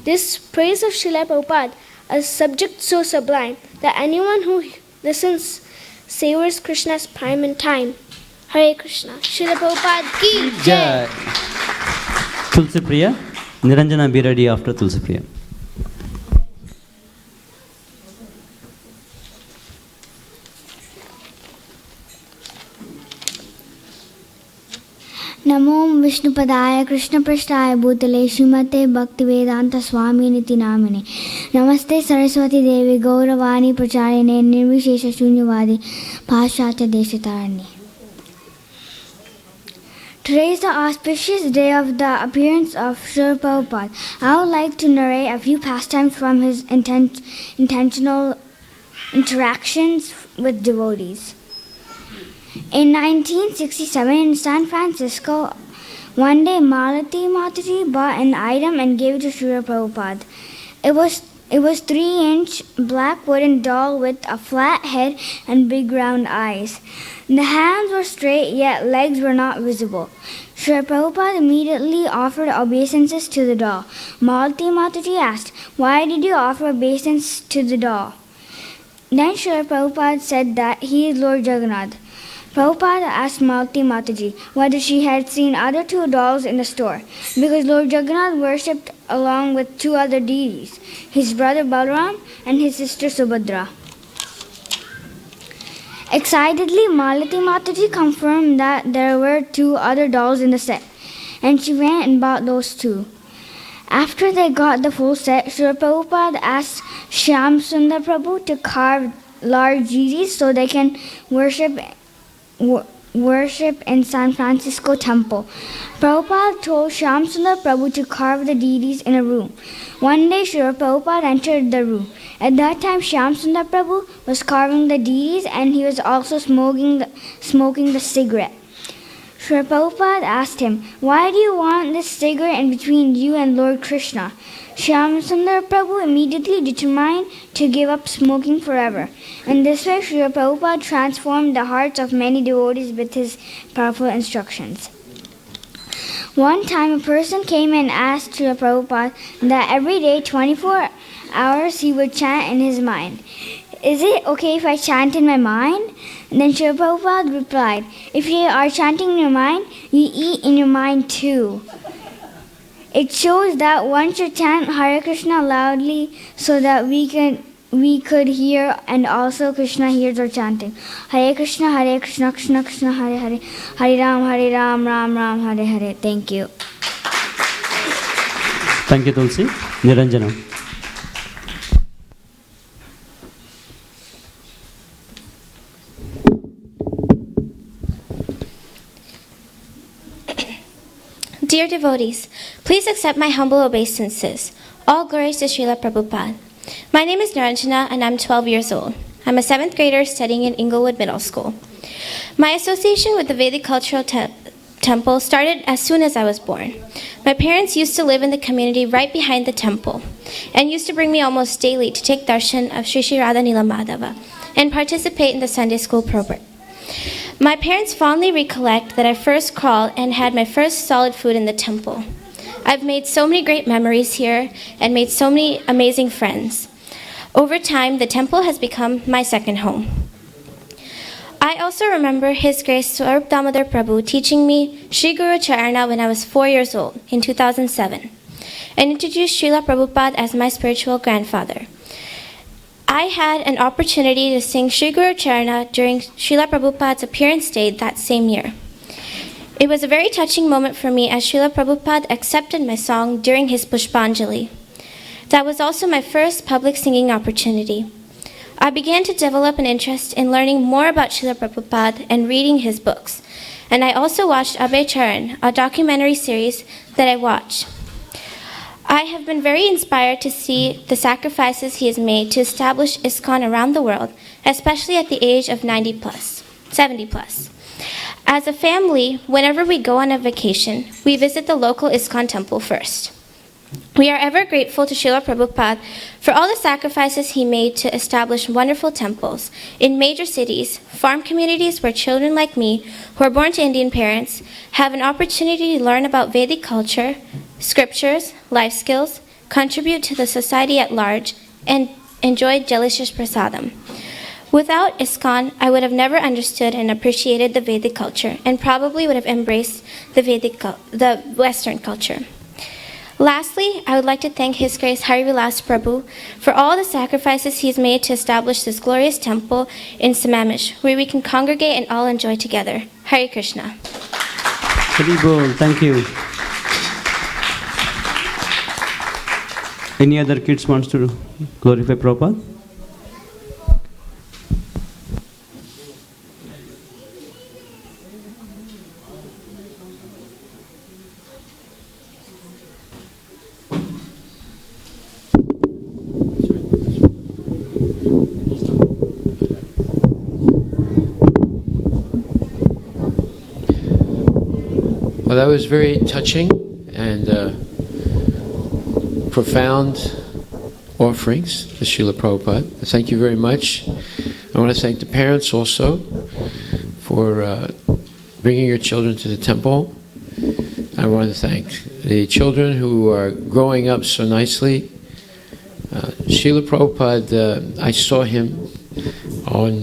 This praise of Srila Prabhupada, a subject so sublime that anyone who listens savors Krishna's prime in time. Hare Krishna. Srila Prabhupada ki jai.
Tulsi Priya. Niranjana, be ready after Tulsi Priya.
Namo Vishnupadaya Krishna Prasthaya Bhutale Srimate Bhaktivedanta Swami Niti Namine Namaste Saraswati Devi Gauravani Pracharine Nirvishesha Shunyavadi Paschatya Deshatarani. Today is the auspicious day of the appearance of Srila Prabhupada. I would like to narrate a few pastimes from his intentional interactions with devotees. In 1967 in San Francisco, one day Malati Mataji bought an item and gave it to Srila Prabhupada. It was It was 3-inch black wooden doll with a flat head and big round eyes. The hands were straight, yet legs were not visible. Srila Prabhupada immediately offered obeisances to the doll. Malati Mataji asked, "Why did you offer obeisance to the doll?" Then Srila Prabhupada said that he is Lord Jagannath. Prabhupada asked Malati Mataji whether she had seen other 2 dolls in the store, because Lord Jagannath worshipped along with 2 other deities, his brother Balaram and his sister Subhadra. Excitedly, Malati Mataji confirmed that there were 2 other dolls in the set, and she went and bought those 2. After they got the full set, Srila Prabhupada asked Shyam Sundar Prabhu to carve large deities so they can worship in San Francisco Temple. Prabhupada told Shyam Sundar Prabhu to carve the deities in a room. One day, Srila Prabhupada entered the room. At that time, Shyam Sundar Prabhu was carving the deities, and he was also smoking the cigarette. Srila Prabhupada asked him, "Why do you want this cigarette in between you and Lord Krishna?" Shyam Sundar Prabhu immediately determined to give up smoking forever. In this way, Srila Prabhupada transformed the hearts of many devotees with his powerful instructions. One time, a person came and asked Srila Prabhupada that every day, 24 hours, he would chant in his mind. "Is it okay if I chant in my mind?" And then Srila Prabhupada replied, "If you are chanting in your mind, you eat in your mind too." It shows that one should chant Hare Krishna loudly so that we could hear, and also Krishna hears our chanting. Hare Krishna, Krishna Krishna, Hare Hare, Hare Ram, Ram Ram, Hare Hare. Thank you.
Thank you, Tulsi. Niranjana.
Dear devotees, please accept my humble obeisances. All glories to Srila Prabhupada. My name is Niranjana and I'm 12 years old. I'm a 7th grader studying in Inglewood Middle School. My association with the Vedic Cultural Temple started as soon as I was born. My parents used to live in the community right behind the temple and used to bring me almost daily to take darshan of Sri Sri Radha Nila Madhava and participate in the Sunday school program. My parents fondly recollect that I first crawled and had my first solid food in the temple. I've made so many great memories here and made so many amazing friends. Over time, the temple has become my second home. I also remember His Grace Swarup Damodar Prabhu teaching me Sri Guru Charana when I was 4 years old in 2007 and introduced Srila Prabhupada as my spiritual grandfather. I had an opportunity to sing Sri Guru Charana during Srila Prabhupada's appearance day that same year. It was a very touching moment for me as Srila Prabhupada accepted my song during his Pushpanjali. That was also my first public singing opportunity. I began to develop an interest in learning more about Srila Prabhupada and reading his books. And I also watched Abhay Charan, a documentary series that I watched. I have been very inspired to see the sacrifices he has made to establish ISKCON around the world, especially at the age of 70 plus. As a family, whenever we go on a vacation, we visit the local ISKCON temple first. We are ever grateful to Srila Prabhupada for all the sacrifices he made to establish wonderful temples in major cities, farm communities where children like me, who are born to Indian parents, have an opportunity to learn about Vedic culture, scriptures, life skills, contribute to the society at large, and enjoy delicious prasadam. Without ISKCON, I would have never understood and appreciated the Vedic culture and probably would have embraced the Western culture. Lastly, I would like to thank His Grace Harivilas Prabhu for all the sacrifices he's made to establish this glorious temple in Samamish, where we can congregate and all enjoy together. Hare Krishna.
Haribol, thank you. Any other kids wants to glorify Prabhupada?
Well, that was very touching and profound offerings to Srila Prabhupada. Thank you very much. I want to thank the parents also for bringing your children to the temple. I want to thank the children who are growing up so nicely. Srila Prabhupada, I saw him on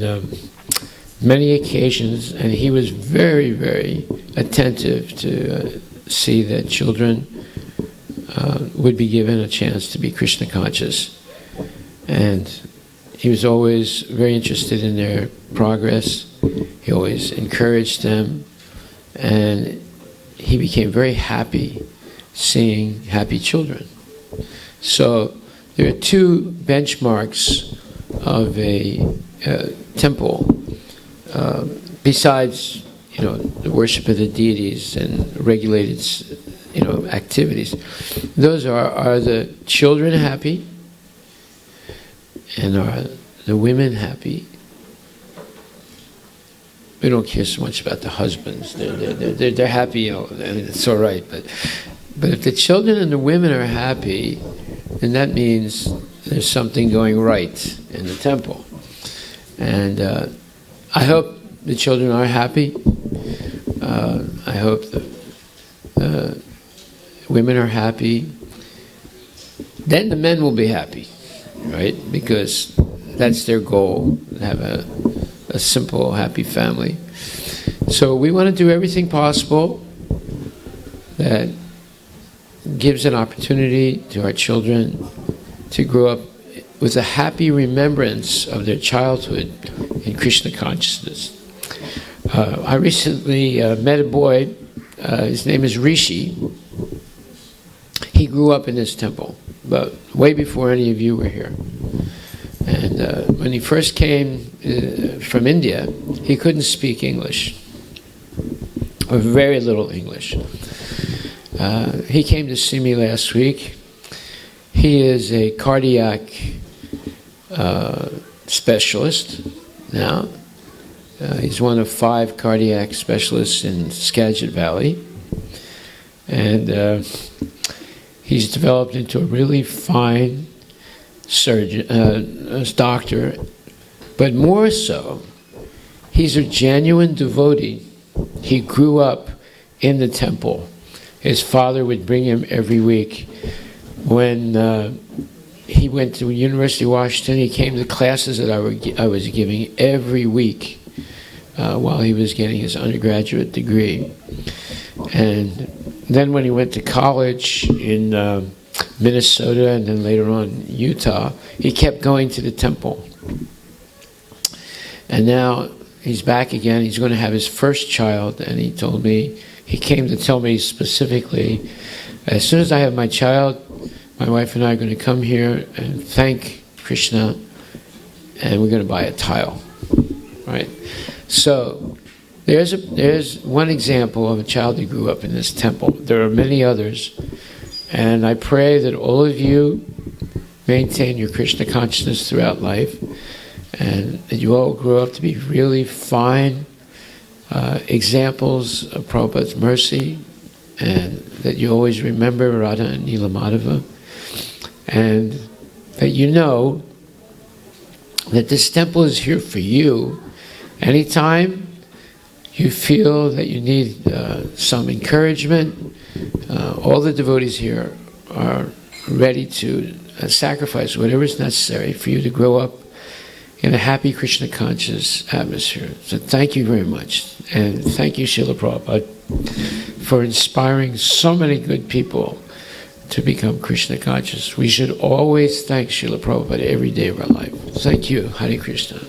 many occasions, and he was very, very attentive to see that children would be given a chance to be Krishna conscious. And he was always very interested in their progress. He always encouraged them, and he became very happy seeing happy children. So there are two benchmarks of a temple, besides the worship of the deities and regulated activities. Those are the children happy, and are the women happy? We don't care so much about the husbands. They're happy, and it's all right. But if the children and the women are happy, then that means there's something going right in the temple. And I hope the children are happy. I hope the women are happy. Then the men will be happy, right? Because that's their goal, to have a simple, happy family. So we want to do everything possible that gives an opportunity to our children to grow up with a happy remembrance of their childhood in Krishna consciousness. I recently met a boy, his name is Rishi. He grew up in this temple, but way before any of you were here. And when he first came from India, he couldn't speak English, or very little English. He came to see me last week. He is a cardiac specialist now. He's one of 5 cardiac specialists in Skagit Valley. And he's developed into a really fine surgeon, doctor. But more so, he's a genuine devotee. He grew up in the temple. His father would bring him every week. When he went to University of Washington, he came to classes that I was giving every week while he was getting his undergraduate degree. And then when he went to college in Minnesota and then later on Utah, he kept going to the temple. And now he's back again. He's going to have his first child, and he told me, he came to tell me specifically, as soon as I have my child, my wife and I are going to come here and thank Krishna, and we're going to buy a tile, right? So there's one example of a child that grew up in this temple. There are many others, and I pray that all of you maintain your Krishna consciousness throughout life, and that you all grow up to be really fine examples of Prabhupada's mercy, and that you always remember Radha and Nila Madhava, and that you know that this temple is here for you. Anytime you feel that you need some encouragement, all the devotees here are ready to sacrifice whatever is necessary for you to grow up in a happy Krishna conscious atmosphere. So thank you very much. And thank you, Srila Prabhupada, for inspiring so many good people to become Krishna conscious. We should always thank Srila Prabhupada every day of our life. Thank you. Hare Krishna.